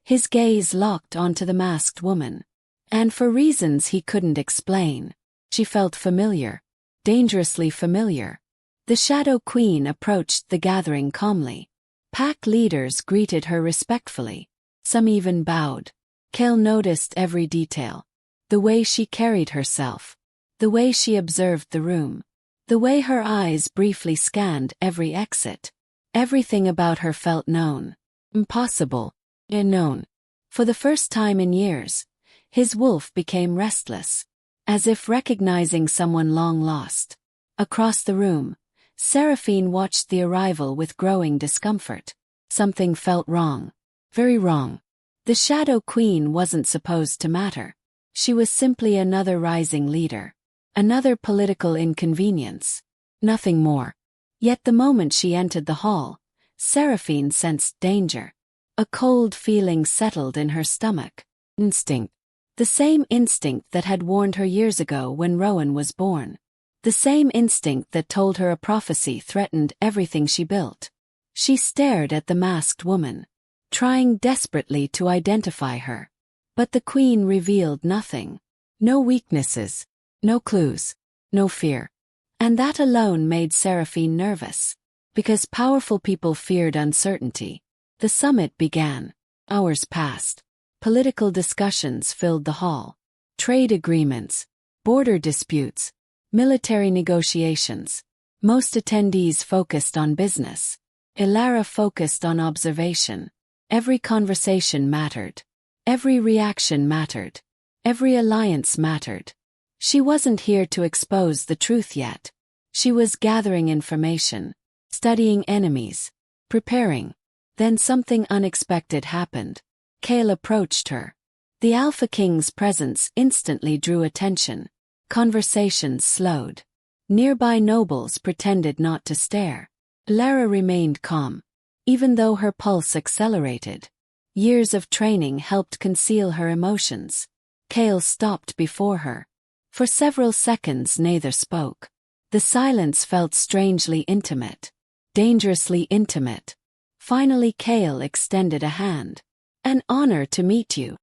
His gaze locked onto the masked woman. And for reasons he couldn't explain, she felt familiar. Dangerously familiar. The Shadow Queen approached the gathering calmly. Pack leaders greeted her respectfully. Some even bowed. Kale noticed every detail. The way she carried herself. The way she observed the room. The way her eyes briefly scanned every exit. Everything about her felt known. Impossible. Unknown. For the first time in years, his wolf became restless. As if recognizing someone long lost. Across the room, Seraphine watched the arrival with growing discomfort. Something felt wrong. Very wrong. The Shadow Queen wasn't supposed to matter. She was simply another rising leader. Another political inconvenience. Nothing more. Yet the moment she entered the hall, Seraphine sensed danger. A cold feeling settled in her stomach. Instinct. The same instinct that had warned her years ago when Rowan was born. The same instinct that told her a prophecy threatened everything she built. She stared at the masked woman, trying desperately to identify her. But the queen revealed nothing. No weaknesses. No clues. No fear. And that alone made Seraphine nervous. Because powerful people feared uncertainty. The summit began. Hours passed. Political discussions filled the hall. Trade agreements, border disputes, military negotiations. Most attendees focused on business. Elara focused on observation. Every conversation mattered. Every reaction mattered. Every alliance mattered. She wasn't here to expose the truth yet. She was gathering information, studying enemies, preparing. Then something unexpected happened. Kale approached her. The Alpha King's presence instantly drew attention. Conversations slowed. Nearby nobles pretended not to stare. Elara remained calm, even though her pulse accelerated. Years of training helped conceal her emotions. Kale stopped before her. For several seconds neither spoke. The silence felt strangely intimate. Dangerously intimate. Finally Kale extended a hand. An honor to meet you.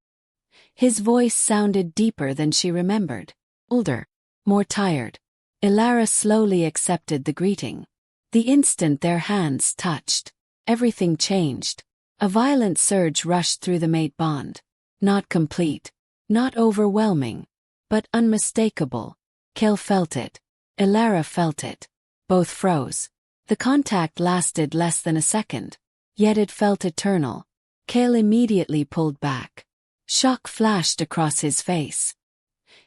His voice sounded deeper than she remembered. Older. More tired. Elara slowly accepted the greeting. The instant their hands touched, everything changed. A violent surge rushed through the mate bond. Not complete. Not overwhelming. But unmistakable. Kale felt it. Elara felt it. Both froze. The contact lasted less than a second. Yet it felt eternal. Kale immediately pulled back. Shock flashed across his face.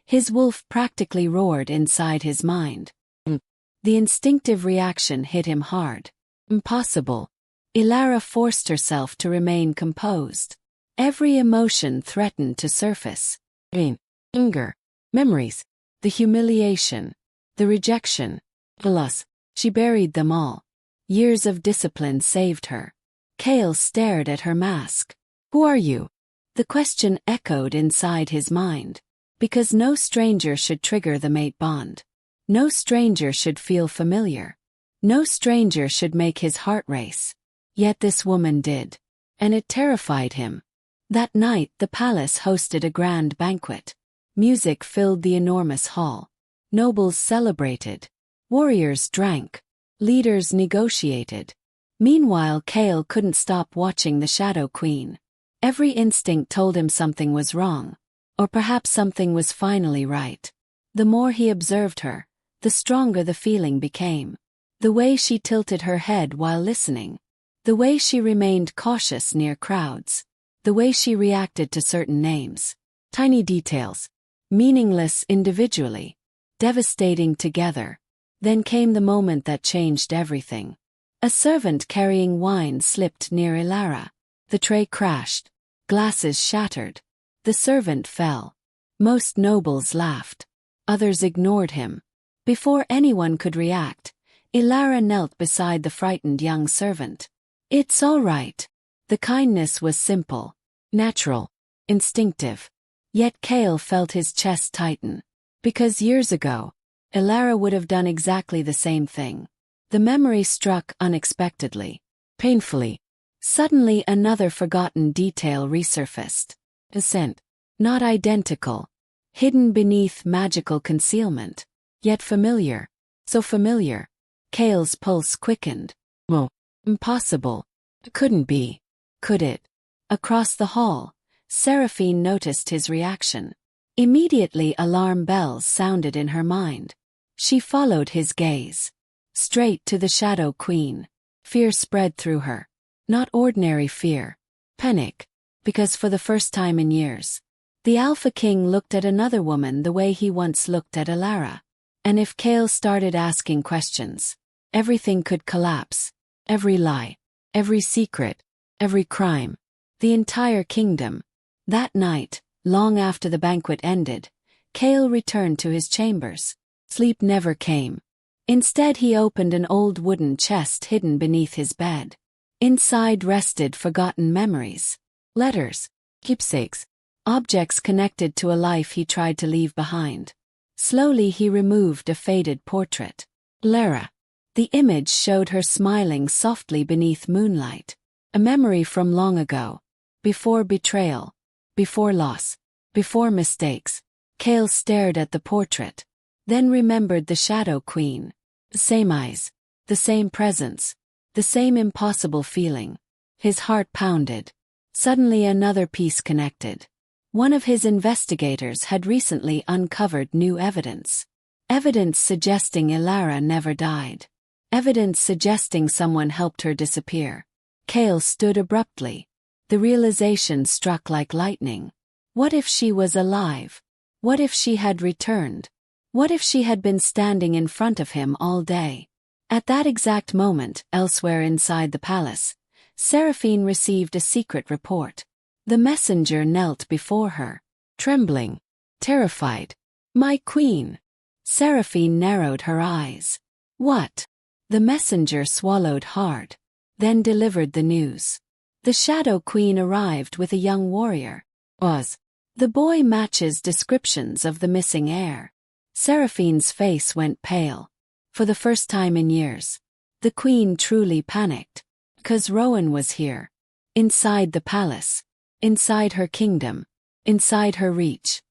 His wolf practically roared inside his mind. The instinctive reaction hit him hard. Impossible. Elara forced herself to remain composed. Every emotion threatened to surface. Pain, anger, memories, the humiliation, the rejection, the loss. She buried them all. Years of discipline saved her. Kale stared at her mask. Who are you? The question echoed inside his mind. Because no stranger should trigger the mate bond. No stranger should feel familiar. No stranger should make his heart race. Yet this woman did. And it terrified him. That night the palace hosted a grand banquet. Music filled the enormous hall. Nobles celebrated. Warriors drank. Leaders negotiated. Meanwhile Kale couldn't stop watching the Shadow Queen. Every instinct told him something was wrong. Or perhaps something was finally right. The more he observed her, the stronger the feeling became. The way she tilted her head while listening. The way she remained cautious near crowds. The way she reacted to certain names. Tiny details. Meaningless individually. Devastating together. Then came the moment that changed everything. A servant carrying wine slipped near Elara. The tray crashed. Glasses shattered. The servant fell. Most nobles laughed. Others ignored him. Before anyone could react, Elara knelt beside the frightened young servant. It's all right. The kindness was simple, natural, instinctive. Yet Kale felt his chest tighten. Because years ago, Elara would have done exactly the same thing. The memory struck unexpectedly, painfully. Suddenly another forgotten detail resurfaced. A scent. Not identical. Hidden beneath magical concealment. Yet familiar. So familiar. Kale's pulse quickened. Oh, impossible. Couldn't be. Could it? Across the hall, Seraphine noticed his reaction. Immediately alarm bells sounded in her mind. She followed his gaze. Straight to the Shadow Queen. Fear spread through her. Not ordinary fear. Panic. Because for the first time in years, the Alpha King looked at another woman the way he once looked at Elara. And if Kale started asking questions, everything could collapse. Every lie. Every secret. Every crime. The entire kingdom. That night, long after the banquet ended, Kale returned to his chambers. Sleep never came. Instead he opened an old wooden chest hidden beneath his bed. Inside rested forgotten memories. Letters. Keepsakes. Objects connected to a life he tried to leave behind. Slowly he removed a faded portrait. Elara. The image showed her smiling softly beneath moonlight. A memory from long ago. Before betrayal. Before loss. Before mistakes. Kale stared at the portrait. Then remembered the Shadow Queen. The same eyes. The same presence. The same impossible feeling. His heart pounded. Suddenly another piece connected. One of his investigators had recently uncovered new evidence. Evidence suggesting Elara never died. Evidence suggesting someone helped her disappear. Cale stood abruptly. The realization struck like lightning. What if she was alive? What if she had returned? What if she had been standing in front of him all day? At that exact moment, elsewhere inside the palace, Seraphine received a secret report. The messenger knelt before her, trembling, terrified. "My queen." Seraphine narrowed her eyes. "What?" The messenger swallowed hard, then delivered the news. The Shadow Queen arrived with a young warrior. The boy matches descriptions of the missing heir. Seraphine's face went pale. For the first time in years, the queen truly panicked. 'Cause Rowan was here. Inside the palace. Inside her kingdom. Inside her reach.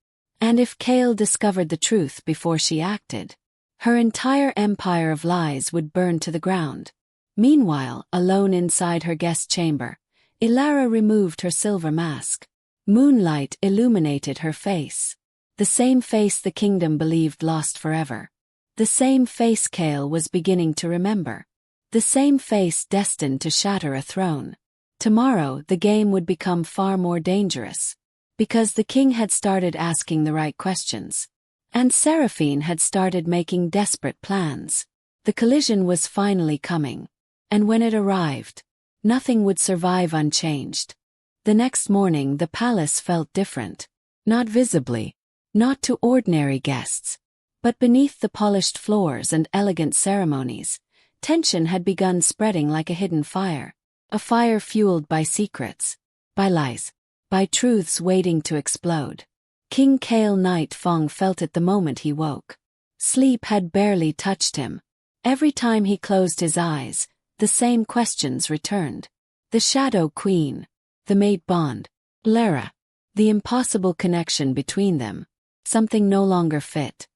And if Cale discovered the truth before she acted, her entire empire of lies would burn to the ground. Meanwhile, alone inside her guest chamber, Elara removed her silver mask. Moonlight illuminated her face. The same face the kingdom believed lost forever. The same face Cale was beginning to remember. The same face destined to shatter a throne. Tomorrow the game would become far more dangerous. Because the king had started asking the right questions. And Seraphine had started making desperate plans. The collision was finally coming. And when it arrived, nothing would survive unchanged. The next morning the palace felt different. Not visibly. Not to ordinary guests. But beneath the polished floors and elegant ceremonies, tension had begun spreading like a hidden fire. A fire fueled by secrets. By lies. By truths waiting to explode. King Cale Night Fong felt it the moment he woke. Sleep had barely touched him. Every time he closed his eyes, the same questions returned. The Shadow Queen. The mate bond. Elara. The impossible connection between them. Something no longer fit.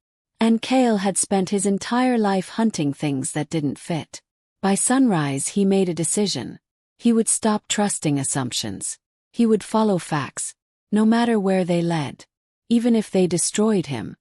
And Cale had spent his entire life hunting things that didn't fit. By sunrise he made a decision. He would stop trusting assumptions. He would follow facts, no matter where they led. Even if they destroyed him.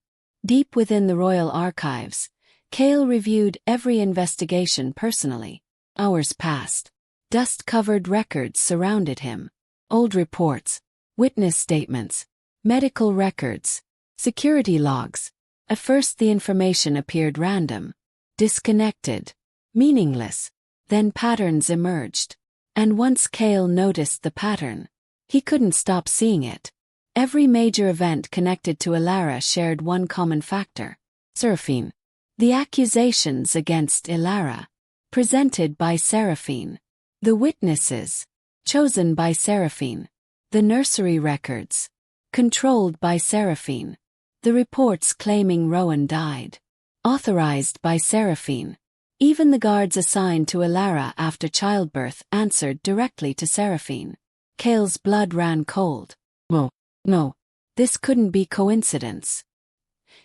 Deep within the royal archives, Cale reviewed every investigation personally. Hours passed. Dust-covered records surrounded him. Old reports, witness statements, medical records, security logs. At first the information appeared random, disconnected, meaningless. Then patterns emerged. And once Cale noticed the pattern, he couldn't stop seeing it. Every major event connected to Elara shared one common factor. Seraphine. The accusations against Elara. Presented by Seraphine. The witnesses. Chosen by Seraphine. The nursery records. Controlled by Seraphine. The reports claiming Rowan died. Authorized by Seraphine. Even the guards assigned to Elara after childbirth answered directly to Seraphine. Cale's blood ran cold. No. This couldn't be coincidence.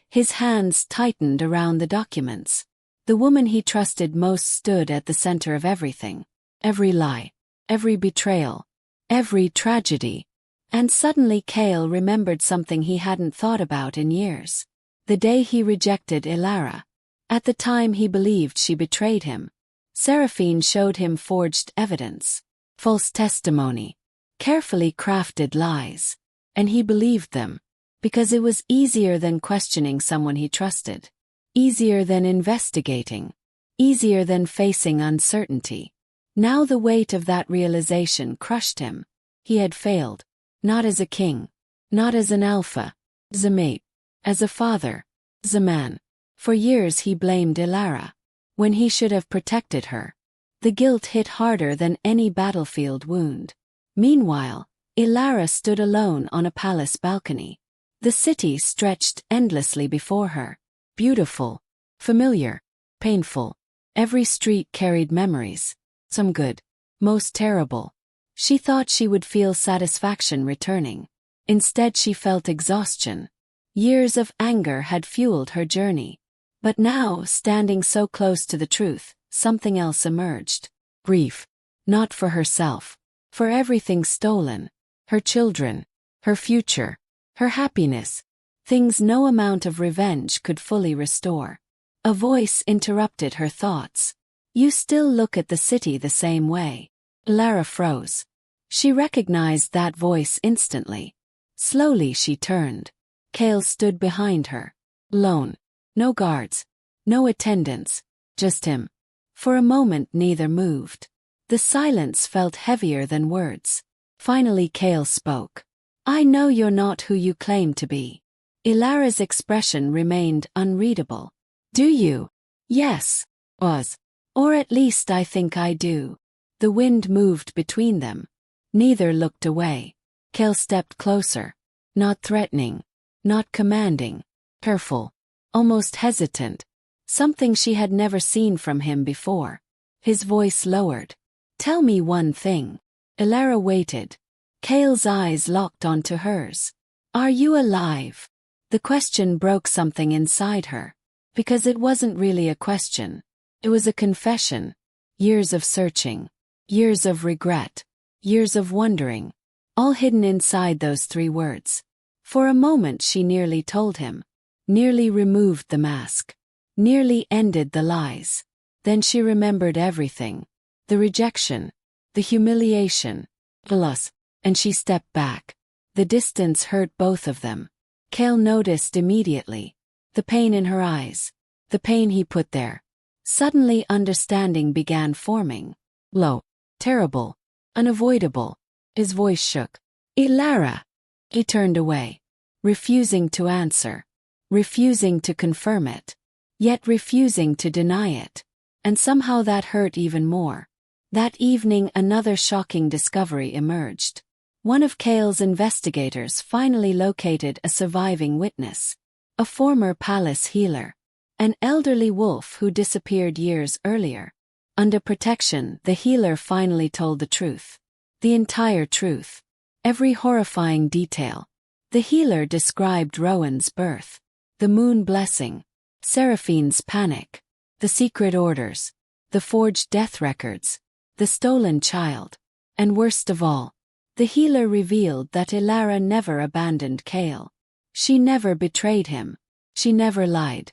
His hands tightened around the documents. The woman he trusted most stood at the center of everything. Every lie. Every betrayal. Every tragedy. And suddenly Cale remembered something he hadn't thought about in years. The day he rejected Elara. At the time he believed she betrayed him. Seraphine showed him forged evidence. False testimony. Carefully crafted lies. And he believed them. Because it was easier than questioning someone he trusted. Easier than investigating. Easier than facing uncertainty. Now the weight of that realization crushed him. He had failed. Not as a king. Not as an alpha. As a mate. As a father. As a man. For years he blamed Elara. When he should have protected her. The guilt hit harder than any battlefield wound. Meanwhile, Elara stood alone on a palace balcony. The city stretched endlessly before her. Beautiful. Familiar. Painful. Every street carried memories. Some good. Most terrible. She thought she would feel satisfaction returning. Instead she felt exhaustion. Years of anger had fueled her journey. But now, standing so close to the truth, something else emerged. Grief. Not for herself. For everything stolen. Her children. Her future. Her happiness. Things no amount of revenge could fully restore. A voice interrupted her thoughts. You still look at the city the same way. Elara froze. She recognized that voice instantly. Slowly she turned. Cale stood behind her. Alone. No guards. No attendants. Just him. For a moment neither moved. The silence felt heavier than words. Finally Cale spoke. I know you're not who you claim to be. Elara's expression remained unreadable. Do you? Yes. Was. Or at least I think I do. The wind moved between them. Neither looked away. Cale stepped closer. Not threatening. Not commanding. Careful. Almost hesitant. Something she had never seen from him before. His voice lowered. Tell me one thing. Elara waited. Cale's eyes locked onto hers. Are you alive? The question broke something inside her. Because it wasn't really a question. It was a confession. Years of searching. Years of regret. Years of wondering. All hidden inside those 3 words. For a moment she nearly told him. Nearly removed the mask. Nearly ended the lies. Then she remembered everything. The rejection. The humiliation. The loss. And she stepped back. The distance hurt both of them. Cale noticed immediately. The pain in her eyes. The pain he put there. Suddenly understanding began forming. Low. Terrible. Unavoidable. His voice shook. Elara. He turned away. Refusing to answer. Refusing to confirm it. Yet refusing to deny it. And somehow that hurt even more. That evening another shocking discovery emerged. One of Cale's investigators finally located a surviving witness. A former palace healer. An elderly wolf who disappeared years earlier. Under protection, the healer finally told the truth. The entire truth. Every horrifying detail. The healer described Rowan's birth. The moon blessing. Seraphine's panic. The secret orders. The forged death records. The stolen child. And worst of all, the healer revealed that Elara never abandoned Cale. She never betrayed him. She never lied.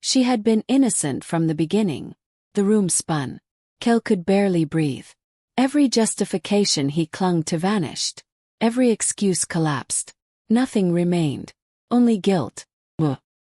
She had been innocent from the beginning. The room spun. Cale could barely breathe. Every justification he clung to vanished. Every excuse collapsed. Nothing remained. Only guilt.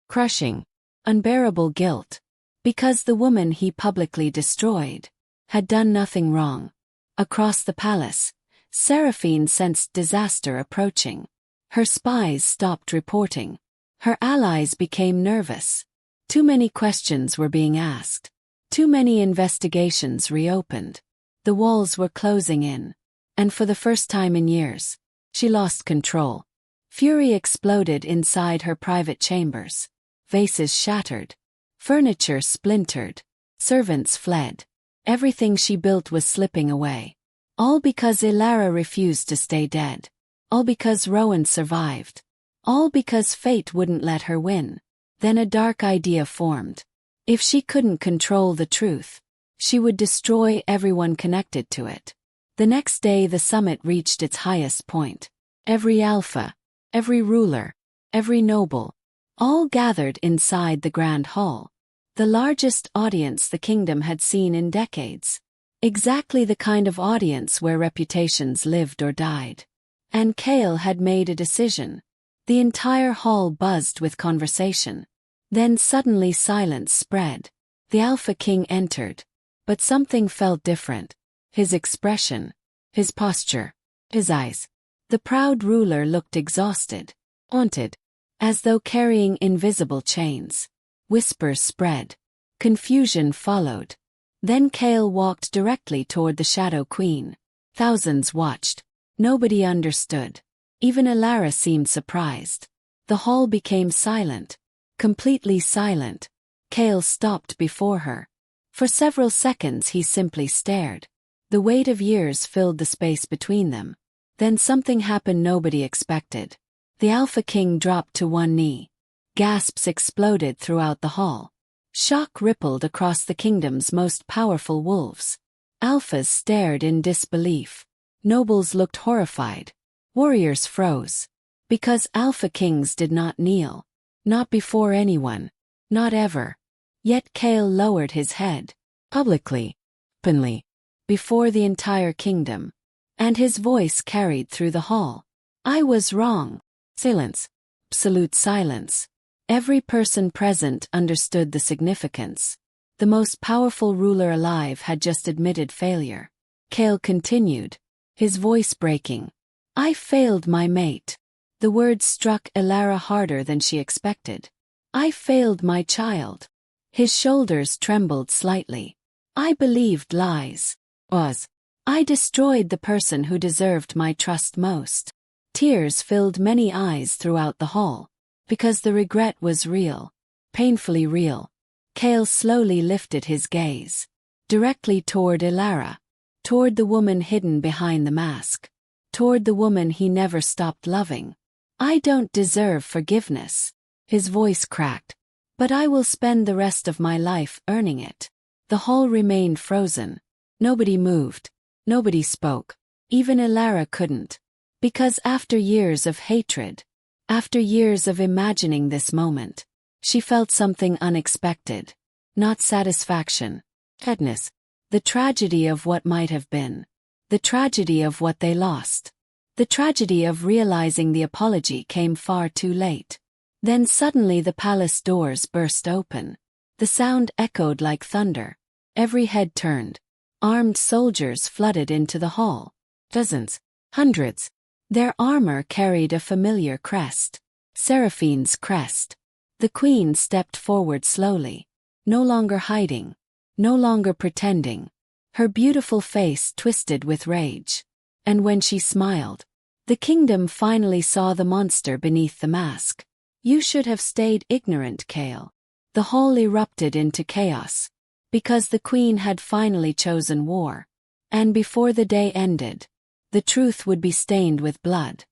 Crushing. Unbearable guilt. Because the woman he publicly destroyed had done nothing wrong. Across the palace, Seraphine sensed disaster approaching. Her spies stopped reporting. Her allies became nervous. Too many questions were being asked. Too many investigations reopened. The walls were closing in. And for the first time in years, she lost control. Fury exploded inside her private chambers. Vases shattered. Furniture splintered. Servants fled. Everything she built was slipping away. All because Elara refused to stay dead. All because Rowan survived. All because fate wouldn't let her win. Then a dark idea formed. If she couldn't control the truth, she would destroy everyone connected to it. The next day the summit reached its highest point. Every alpha, every ruler, every noble, all gathered inside the grand hall. The largest audience the kingdom had seen in decades. Exactly the kind of audience where reputations lived or died. And Cale had made a decision. The entire hall buzzed with conversation. Then suddenly silence spread. The Alpha King entered. But something felt different. His expression. His posture. His eyes. The proud ruler looked exhausted. Haunted. As though carrying invisible chains. Whispers spread. Confusion followed. Then Cale walked directly toward the Shadow Queen. Thousands watched. Nobody understood. Even Elara seemed surprised. The hall became silent. Completely silent. Cale stopped before her. For several seconds he simply stared. The weight of years filled the space between them. Then something happened nobody expected. The Alpha King dropped to one knee. Gasps exploded throughout the hall. Shock rippled across the kingdom's most powerful wolves. Alphas stared in disbelief. Nobles looked horrified. Warriors froze. Because Alpha Kings did not kneel. Not before anyone. Not ever. Yet Kale lowered his head. Publicly. Openly. Before the entire kingdom. And his voice carried through the hall. I was wrong. Silence. Absolute silence. Every person present understood the significance. The most powerful ruler alive had just admitted failure. Kale continued, his voice breaking. I failed my mate. The words struck Elara harder than she expected. I failed my child. His shoulders trembled slightly. I believed lies. I destroyed the person who deserved my trust most. Tears filled many eyes throughout the hall. Because the regret was real. Painfully real. Kale slowly lifted his gaze. Directly toward Elara. Toward the woman hidden behind the mask. Toward the woman he never stopped loving. I don't deserve forgiveness. His voice cracked. But I will spend the rest of my life earning it. The hall remained frozen. Nobody moved. Nobody spoke. Even Elara couldn't. Because after years of hatred, after years of imagining this moment, she felt something unexpected. Not satisfaction. Sadness. The tragedy of what might have been. The tragedy of what they lost. The tragedy of realizing the apology came far too late. Then suddenly the palace doors burst open. The sound echoed like thunder. Every head turned. Armed soldiers flooded into the hall. Dozens. Hundreds. Their armor carried a familiar crest. Seraphine's crest. The queen stepped forward slowly. No longer hiding. No longer pretending. Her beautiful face twisted with rage. And when she smiled, the kingdom finally saw the monster beneath the mask. You should have stayed ignorant, Kale. The hall erupted into chaos. Because the queen had finally chosen war. And before the day ended, the truth would be stained with blood.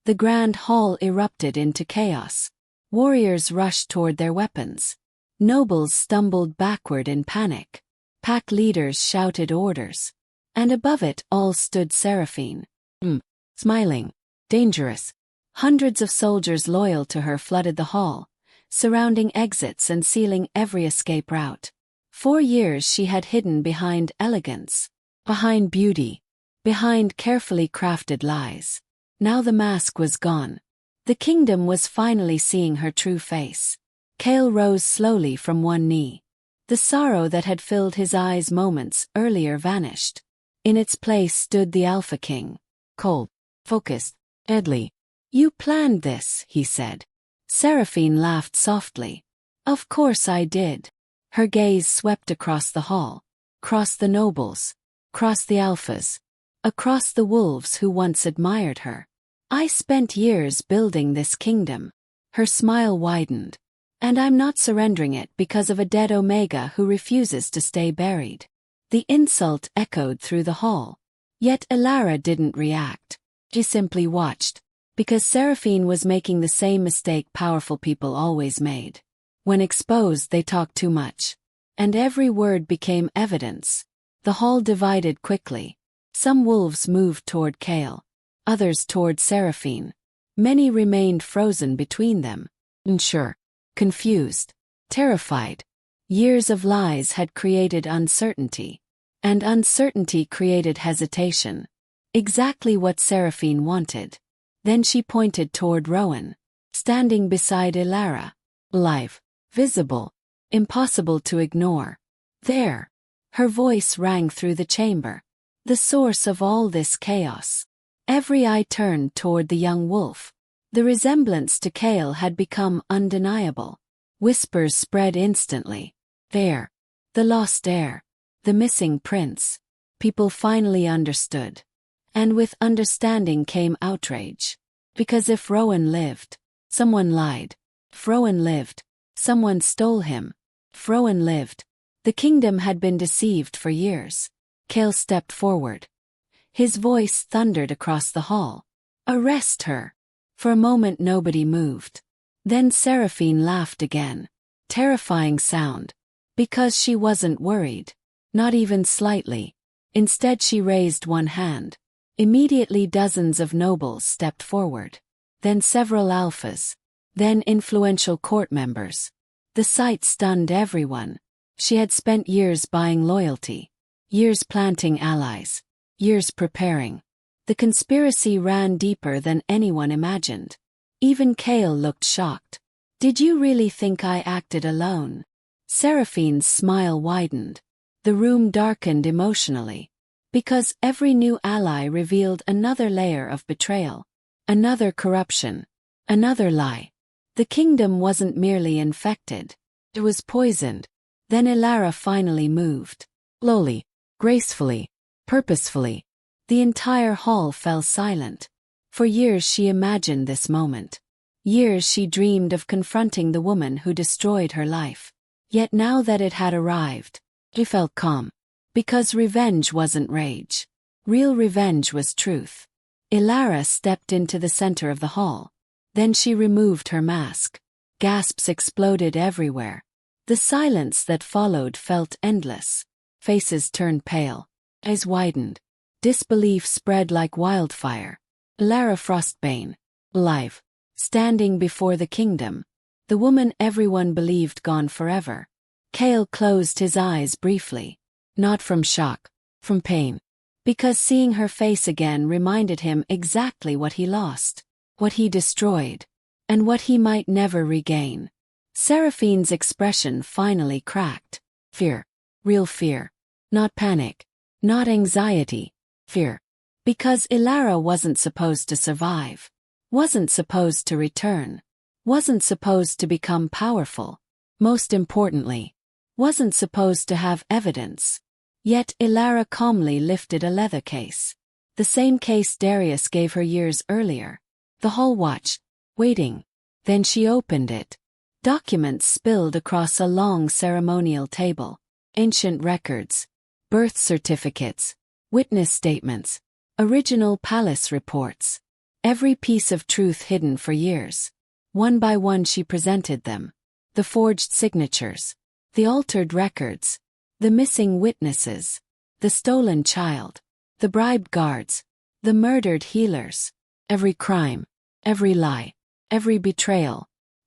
The grand hall erupted into chaos. Warriors rushed toward their weapons. Nobles stumbled backward in panic. Pack leaders shouted orders. And above it all stood Seraphine. Smiling. Dangerous. Hundreds of soldiers loyal to her flooded the hall, surrounding exits and sealing every escape route. 4 years she had hidden behind elegance, behind beauty, behind carefully crafted lies. Now the mask was gone. The kingdom was finally seeing her true face. Kale rose slowly from one knee. The sorrow that had filled his eyes moments earlier vanished. In its place stood the Alpha King. Cold, focused, deadly. You planned this, he said. Seraphine laughed softly. Of course I did. Her gaze swept across the hall. Across the nobles. Across the alphas. Across the wolves who once admired her. I spent years building this kingdom. Her smile widened. And I'm not surrendering it because of a dead Omega who refuses to stay buried. The insult echoed through the hall. Yet Elara didn't react. She simply watched. Because Seraphine was making the same mistake powerful people always made. When exposed they talked too much. And every word became evidence. The hall divided quickly. Some wolves moved toward Kale. Others toward Seraphine. Many remained frozen between them. Unsure. Confused. Terrified. Years of lies had created uncertainty. And uncertainty created hesitation. Exactly what Seraphine wanted. Then she pointed toward Rowan. Standing beside Elara. Alive. Visible. Impossible to ignore. There. Her voice rang through the chamber. The source of all this chaos. Every eye turned toward the young wolf. The resemblance to Kale had become undeniable. Whispers spread instantly. There. The lost heir. The missing prince. People finally understood. And with understanding came outrage. Because if Rowan lived, someone lied. If Rowan lived, someone stole him. If Rowan lived, the kingdom had been deceived for years. Kale stepped forward. His voice thundered across the hall. Arrest her. For a moment nobody moved. Then Seraphine laughed again. Terrifying sound. Because she wasn't worried. Not even slightly. Instead she raised one hand. Immediately dozens of nobles stepped forward. Then several alphas. Then influential court members. The sight stunned everyone. She had spent years buying loyalty. Years planting allies. Years preparing. The conspiracy ran deeper than anyone imagined. Even Kale looked shocked. "Did you really think I acted alone?" Seraphine's smile widened. The room darkened emotionally. Because every new ally revealed another layer of betrayal. Another corruption. Another lie. The kingdom wasn't merely infected. It was poisoned. Then Elara finally moved. Slowly, gracefully, purposefully. The entire hall fell silent. For years she imagined this moment. Years she dreamed of confronting the woman who destroyed her life. Yet now that it had arrived, she felt calm. Because revenge wasn't rage. Real revenge was truth. Elara stepped into the center of the hall. Then she removed her mask. Gasps exploded everywhere. The silence that followed felt endless. Faces turned pale. Eyes widened. Disbelief spread like wildfire. Elara Frostbane, alive, standing before the kingdom. The woman everyone believed gone forever. Kale closed his eyes briefly. Not from shock, from pain. Because seeing her face again reminded him exactly what he lost, what he destroyed, and what he might never regain. Seraphine's expression finally cracked. Fear. Real fear. Not panic. Not anxiety. Fear. Because Elara wasn't supposed to survive. Wasn't supposed to return. Wasn't supposed to become powerful. Most importantly, wasn't supposed to have evidence. Yet Elara calmly lifted a leather case. The same case Darius gave her years earlier. The hall watched, waiting. Then she opened it. Documents spilled across a long ceremonial table. Ancient records. Birth certificates. Witness statements. Original palace reports. Every piece of truth hidden for years. One by one she presented them. The forged signatures. The altered records. The missing witnesses. The stolen child. The bribed guards. The murdered healers. Every crime. Every lie. Every betrayal.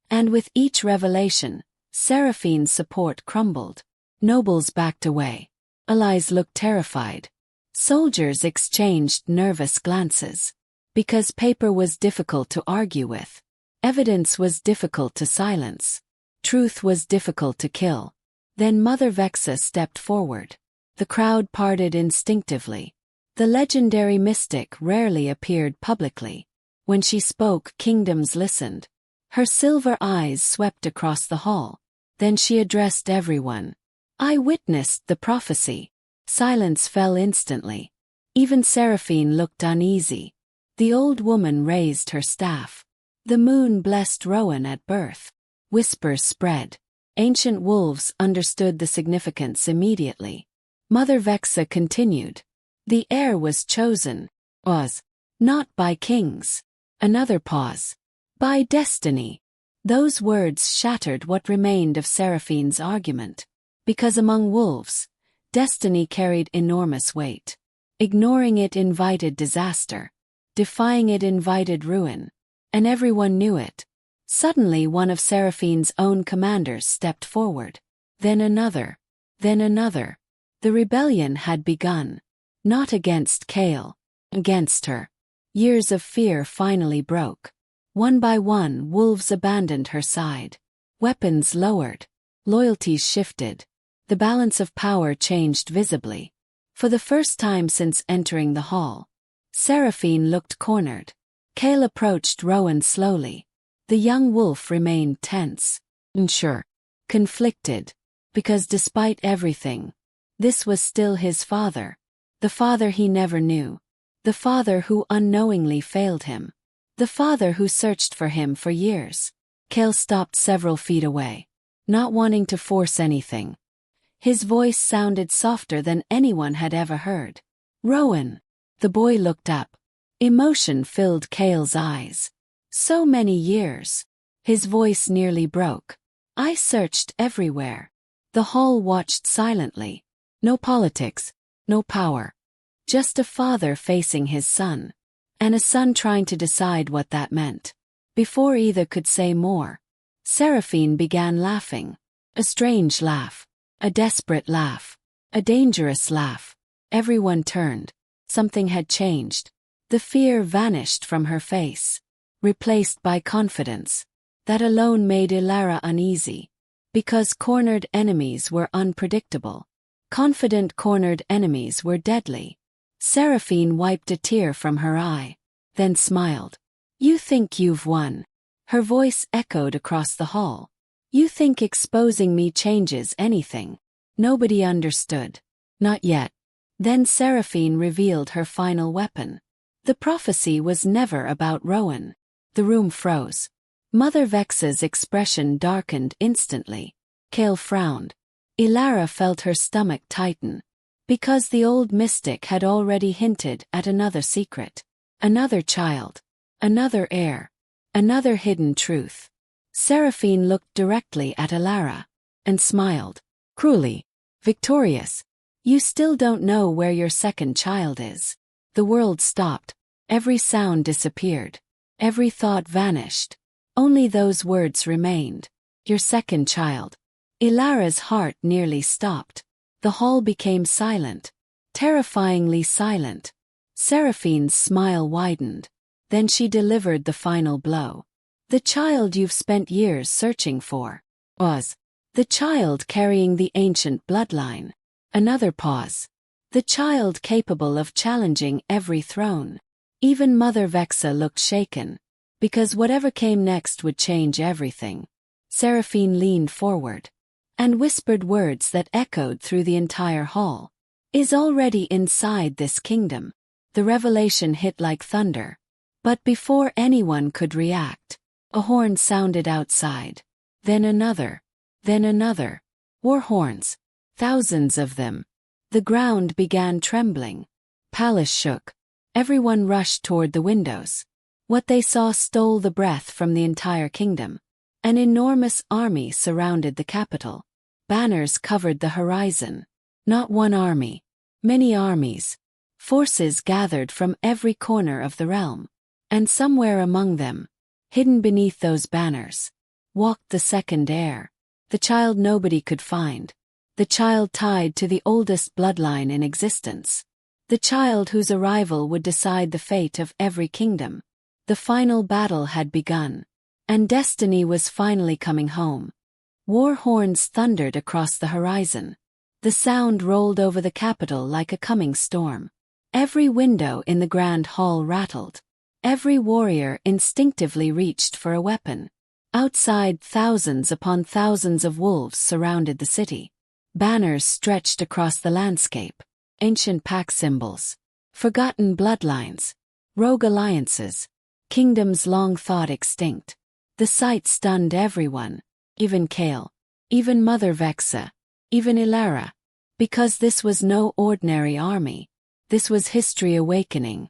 And with each revelation, Seraphine's support crumbled. Nobles backed away. Allies looked terrified. Soldiers exchanged nervous glances. Because paper was difficult to argue with. Evidence was difficult to silence. Truth was difficult to kill. Then Mother Vexa stepped forward. The crowd parted instinctively. The legendary mystic rarely appeared publicly. When she spoke, kingdoms listened. Her silver eyes swept across the hall. Then she addressed everyone. "I witnessed the prophecy." Silence fell instantly. Even Seraphine looked uneasy. The old woman raised her staff. The moon blessed Rowan at birth. Whispers spread. Ancient wolves understood the significance immediately. Mother Vexa continued. The heir was chosen. Was. Not by kings. Another pause. By destiny. Those words shattered what remained of Seraphine's argument. Because among wolves, destiny carried enormous weight. Ignoring it invited disaster. Defying it invited ruin. And everyone knew it. Suddenly one of Seraphine's own commanders stepped forward. Then another. Then another. The rebellion had begun. Not against Kale. Against her. Years of fear finally broke. One by one wolves abandoned her side. Weapons lowered. Loyalties shifted. The balance of power changed visibly. For the first time since entering the hall, Seraphine looked cornered. Kale approached Rowan slowly. The young wolf remained tense. Unsure. Conflicted. Because despite everything, this was still his father. The father he never knew. The father who unknowingly failed him. The father who searched for him for years. Kale stopped several feet away. Not wanting to force anything. His voice sounded softer than anyone had ever heard. Rowan. The boy looked up. Emotion filled Kale's eyes. So many years. His voice nearly broke. I searched everywhere. The hall watched silently. No politics. no power. Just a father facing his son. And a son trying to decide what that meant. Before either could say more, Seraphine began laughing. A strange laugh. A desperate laugh. A dangerous laugh. Everyone turned. Something had changed. The fear vanished from her face, replaced by confidence. That alone made Elara uneasy. Because cornered enemies were unpredictable. Confident cornered enemies were deadly. Seraphine wiped a tear from her eye, then smiled. You think you've won. Her voice echoed across the hall. You think exposing me changes anything. Nobody understood. Not yet. Then Seraphine revealed her final weapon. The prophecy was never about Rowan. The room froze. Mother Vexa's expression darkened instantly. Kale frowned. Elara felt her stomach tighten. Because the old mystic had already hinted at another secret. Another child. Another heir. Another hidden truth. Seraphine looked directly at Elara. And smiled. Cruelly. Victorious. You still don't know where your second child is. The world stopped. Every sound disappeared. Every thought vanished. Only those words remained. Your second child. Elara's heart nearly stopped. The hall became silent. Terrifyingly silent. Seraphine's smile widened. Then she delivered the final blow. The child you've spent years searching for. Was. The child carrying the ancient bloodline. Another pause. The child capable of challenging every throne. Even Mother Vexa looked shaken. Because whatever came next would change everything. Seraphine leaned forward. And whispered words that echoed through the entire hall. Is already inside this kingdom. The revelation hit like thunder. But before anyone could react, a horn sounded outside. Then another. Then another. War horns. Thousands of them. The ground began trembling. Palace shook. Everyone rushed toward the windows. What they saw stole the breath from the entire kingdom. An enormous army surrounded the capital. Banners covered the horizon. Not one army. Many armies. Forces gathered from every corner of the realm. And somewhere among them, hidden beneath those banners, walked the second heir. The child nobody could find. The child tied to the oldest bloodline in existence. The child whose arrival would decide the fate of every kingdom. The final battle had begun. And destiny was finally coming home. War horns thundered across the horizon. The sound rolled over the capital like a coming storm. Every window in the grand hall rattled. Every warrior instinctively reached for a weapon. Outside, thousands upon thousands of wolves surrounded the city. Banners stretched across the landscape. Ancient pack symbols. Forgotten bloodlines. Rogue alliances. Kingdoms long thought extinct. The sight stunned everyone. Even Kale. Even Mother Vexa. Even Elara. Because this was no ordinary army. This was history awakening.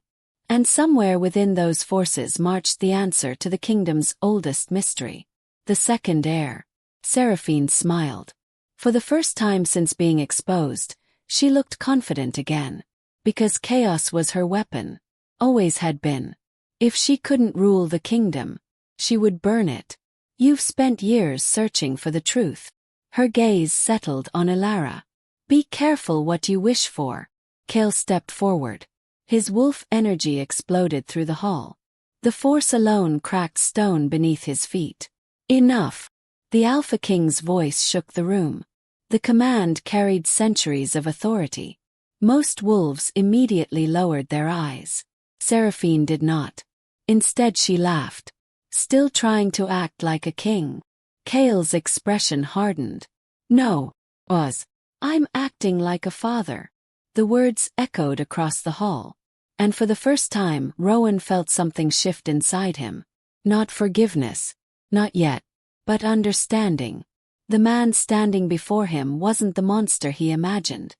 And somewhere within those forces marched the answer to the kingdom's oldest mystery. The second heir. Seraphine smiled. For the first time since being exposed, she looked confident again. Because chaos was her weapon. Always had been. If she couldn't rule the kingdom, she would burn it. You've spent years searching for the truth. Her gaze settled on Elara. Be careful what you wish for. Kale stepped forward. His wolf energy exploded through the hall. The force alone cracked stone beneath his feet. Enough. The Alpha King's voice shook the room. The command carried centuries of authority. Most wolves immediately lowered their eyes. Seraphine did not. Instead she laughed. Still trying to act like a king. Kale's expression hardened. No, Oz. I'm acting like a father. The words echoed across the hall. And for the first time, Rowan felt something shift inside him. Not forgiveness. Not yet. But understanding. The man standing before him wasn't the monster he imagined.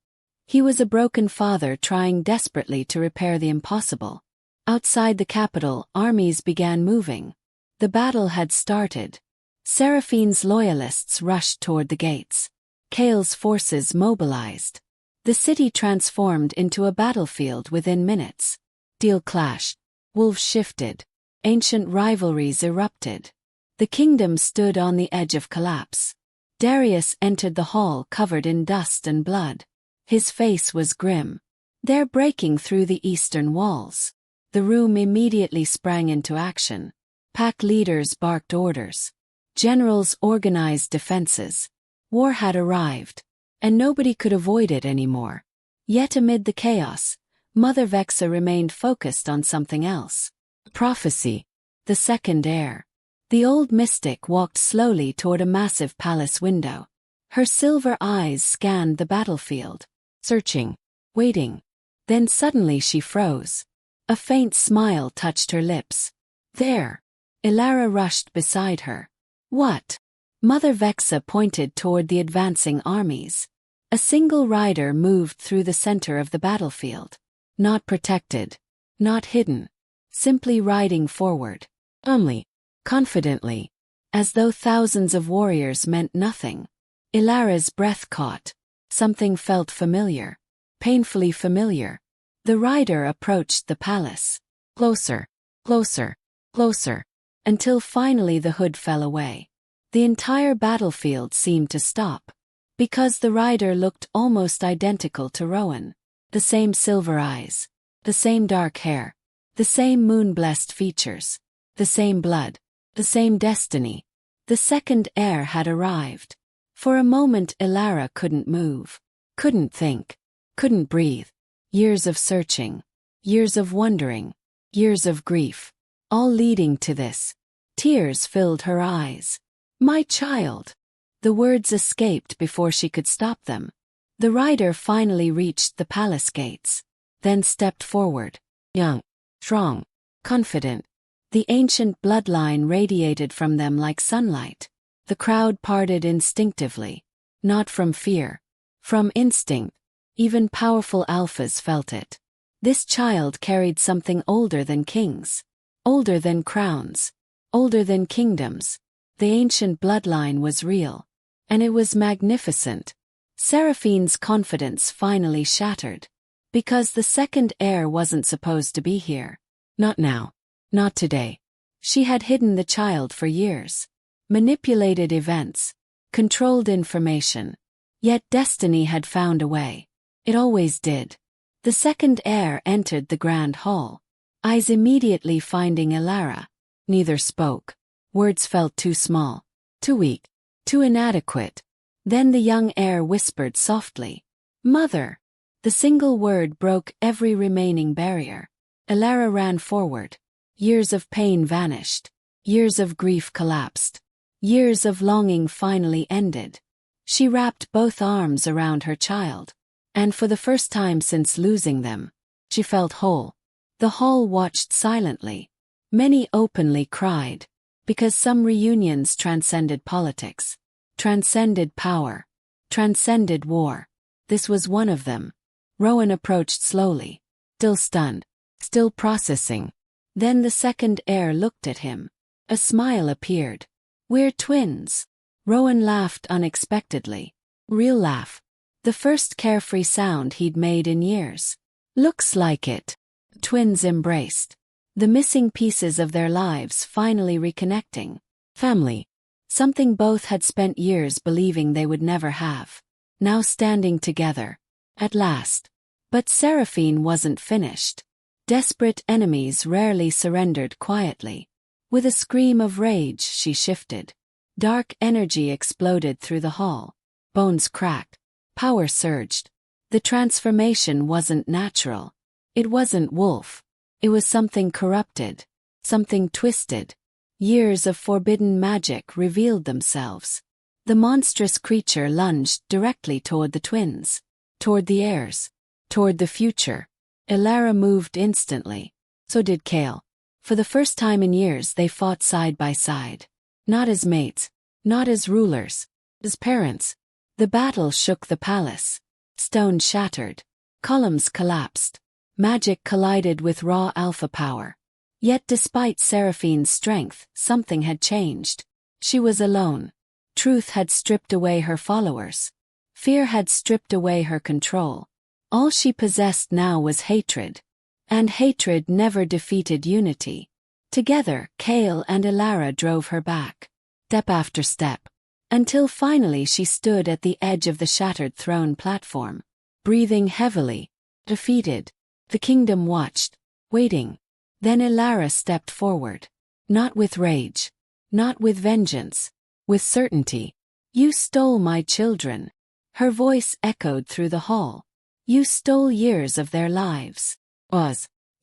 He was a broken father trying desperately to repair the impossible. Outside the capital, armies began moving. The battle had started. Seraphine's loyalists rushed toward the gates. Kale's forces mobilized. The city transformed into a battlefield within minutes. Steel clashed. Wolves shifted. Ancient rivalries erupted. The kingdom stood on the edge of collapse. Darius entered the hall covered in dust and blood. His face was grim. "They're breaking through the eastern walls." The room immediately sprang into action. Pack leaders barked orders. Generals organized defenses. War had arrived, and nobody could avoid it anymore. Yet amid the chaos, Mother Vexa remained focused on something else. Prophecy. The second heir. The old mystic walked slowly toward a massive palace window. Her silver eyes scanned the battlefield, searching, waiting. Then suddenly she froze. A faint smile touched her lips. "There." Elara rushed beside her. "What?" Mother Vexa pointed toward the advancing armies. A single rider moved through the center of the battlefield. Not protected. Not hidden. Simply riding forward. Calmly. Confidently. As though thousands of warriors meant nothing. Elara's breath caught. Something felt familiar. Painfully familiar. The rider approached the palace. Closer. Closer. Closer. Until finally the hood fell away. The entire battlefield seemed to stop. Because the rider looked almost identical to Rowan. The same silver eyes. The same dark hair. The same moon-blessed features. The same blood. The same destiny. The second heir had arrived. For a moment Elara couldn't move. Couldn't think. Couldn't breathe. Years of searching. Years of wondering. Years of grief. All leading to this. Tears filled her eyes. "My child." The words escaped before she could stop them. The rider finally reached the palace gates. Then stepped forward. Young. Strong. Confident. The ancient bloodline radiated from them like sunlight. The crowd parted instinctively. Not from fear. From instinct. Even powerful alphas felt it. This child carried something older than kings. Older than crowns. Older than kingdoms. The ancient bloodline was real. And it was magnificent. Seraphine's confidence finally shattered. Because the second heir wasn't supposed to be here. Not now. Not today. She had hidden the child for years. Manipulated events. Controlled information. Yet destiny had found a way. It always did. The second heir entered the grand hall. Eyes immediately finding Elara. Neither spoke. Words felt too small. Too weak. Too inadequate. Then the young heir whispered softly. "Mother." The single word broke every remaining barrier. Elara ran forward. Years of pain vanished. Years of grief collapsed. Years of longing finally ended. She wrapped both arms around her child. And for the first time since losing them, she felt whole. The hall watched silently. Many openly cried. Because some reunions transcended politics. Transcended power. Transcended war. This was one of them. Rowan approached slowly. Still stunned. Still processing. Then the second heir looked at him. A smile appeared. "We're twins." Rowan laughed unexpectedly. Real laugh. The first carefree sound he'd made in years. "Looks like it." Twins embraced. The missing pieces of their lives finally reconnecting. Family. Something both had spent years believing they would never have. Now standing together. At last. But Seraphine wasn't finished. Desperate enemies rarely surrendered quietly. With a scream of rage she shifted. Dark energy exploded through the hall. Bones cracked. Power surged. The transformation wasn't natural. It wasn't wolf. It was something corrupted. Something twisted. Years of forbidden magic revealed themselves. The monstrous creature lunged directly toward the twins. Toward the heirs. Toward the future. Elara moved instantly. So did Kale. For the first time in years they fought side by side. Not as mates. Not as rulers. As parents. The battle shook the palace. Stone shattered. Columns collapsed. Magic collided with raw alpha power. Yet despite Seraphine's strength, something had changed. She was alone. Truth had stripped away her followers. Fear had stripped away her control. All she possessed now was hatred. And hatred never defeated unity. Together, Kale and Elara drove her back, step after step, until finally she stood at the edge of the shattered throne platform, breathing heavily, defeated. The kingdom watched, waiting. Then Elara stepped forward. Not with rage. Not with vengeance. With certainty. "You stole my children." Her voice echoed through the hall. "You stole years of their lives.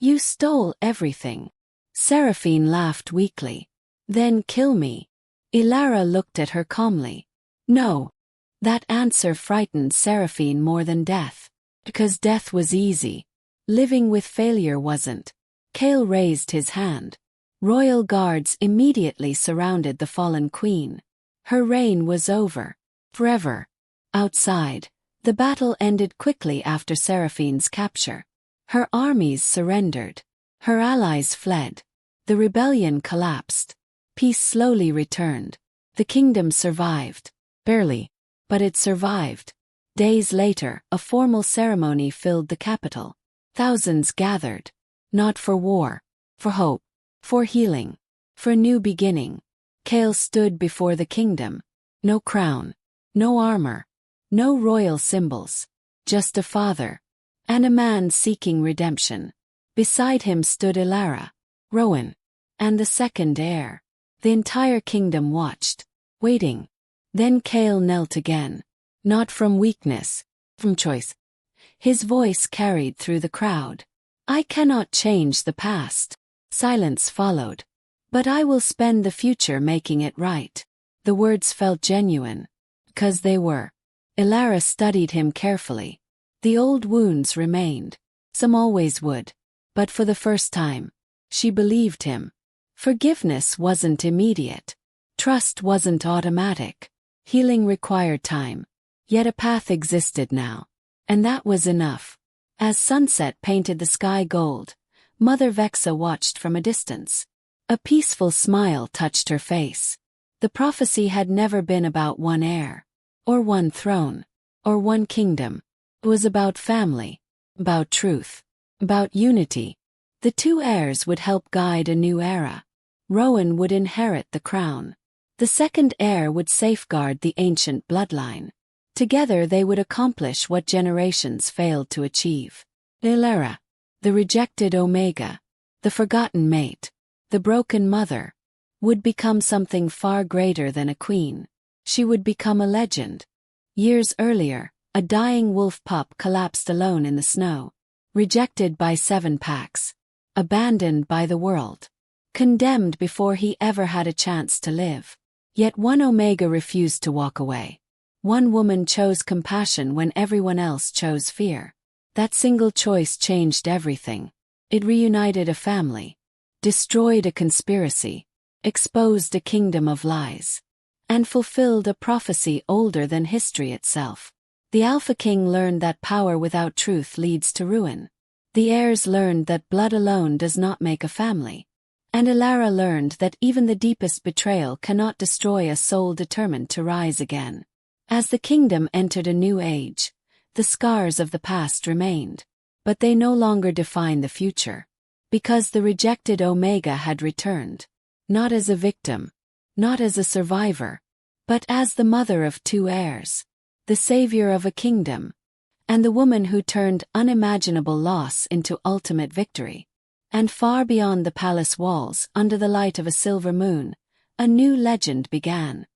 You stole everything." Seraphine laughed weakly. "Then kill me." Elara looked at her calmly. "No." That answer frightened Seraphine more than death. Because death was easy. Living with failure wasn't. Kale raised his hand. Royal guards immediately surrounded the fallen queen. Her reign was over. Forever. Outside, the battle ended quickly after Seraphine's capture. Her armies surrendered. Her allies fled. The rebellion collapsed. Peace slowly returned. The kingdom survived. Barely. But it survived. Days later, a formal ceremony filled the capital. Thousands gathered. Not for war. For hope. For healing. For a new beginning. Kale stood before the kingdom. No crown. No armor. No royal symbols. Just a father. And a man seeking redemption. Beside him stood Elara, Rowan, and the second heir. The entire kingdom watched, waiting. Then Kale knelt again. Not from weakness, from choice. His voice carried through the crowd. "I cannot change the past." Silence followed. "But I will spend the future making it right." The words felt genuine. Because they were. Elara studied him carefully. The old wounds remained. Some always would. But for the first time, she believed him. Forgiveness wasn't immediate. Trust wasn't automatic. Healing required time. Yet a path existed now. And that was enough. As sunset painted the sky gold, Mother Vexa watched from a distance. A peaceful smile touched her face. The prophecy had never been about one heir, or one throne, or one kingdom. It was about family, about truth, about unity. The two heirs would help guide a new era. Rowan would inherit the crown. The second heir would safeguard the ancient bloodline. Together they would accomplish what generations failed to achieve. Elara, the rejected Omega, the forgotten mate, the broken mother, would become something far greater than a queen. She would become a legend. Years earlier, a dying wolf pup collapsed alone in the snow, rejected by 7 packs, abandoned by the world, condemned before he ever had a chance to live. Yet one Omega refused to walk away. One woman chose compassion when everyone else chose fear. That single choice changed everything. It reunited a family, destroyed a conspiracy, exposed a kingdom of lies, and fulfilled a prophecy older than history itself. The Alpha King learned that power without truth leads to ruin. The heirs learned that blood alone does not make a family. And Elara learned that even the deepest betrayal cannot destroy a soul determined to rise again. As the kingdom entered a new age, the scars of the past remained. But they no longer define the future. Because the rejected Omega had returned. Not as a victim, not as a survivor, but as the mother of 2 heirs. The savior of a kingdom, and the woman who turned unimaginable loss into ultimate victory. And far beyond the palace walls, under the light of a silver moon, a new legend began.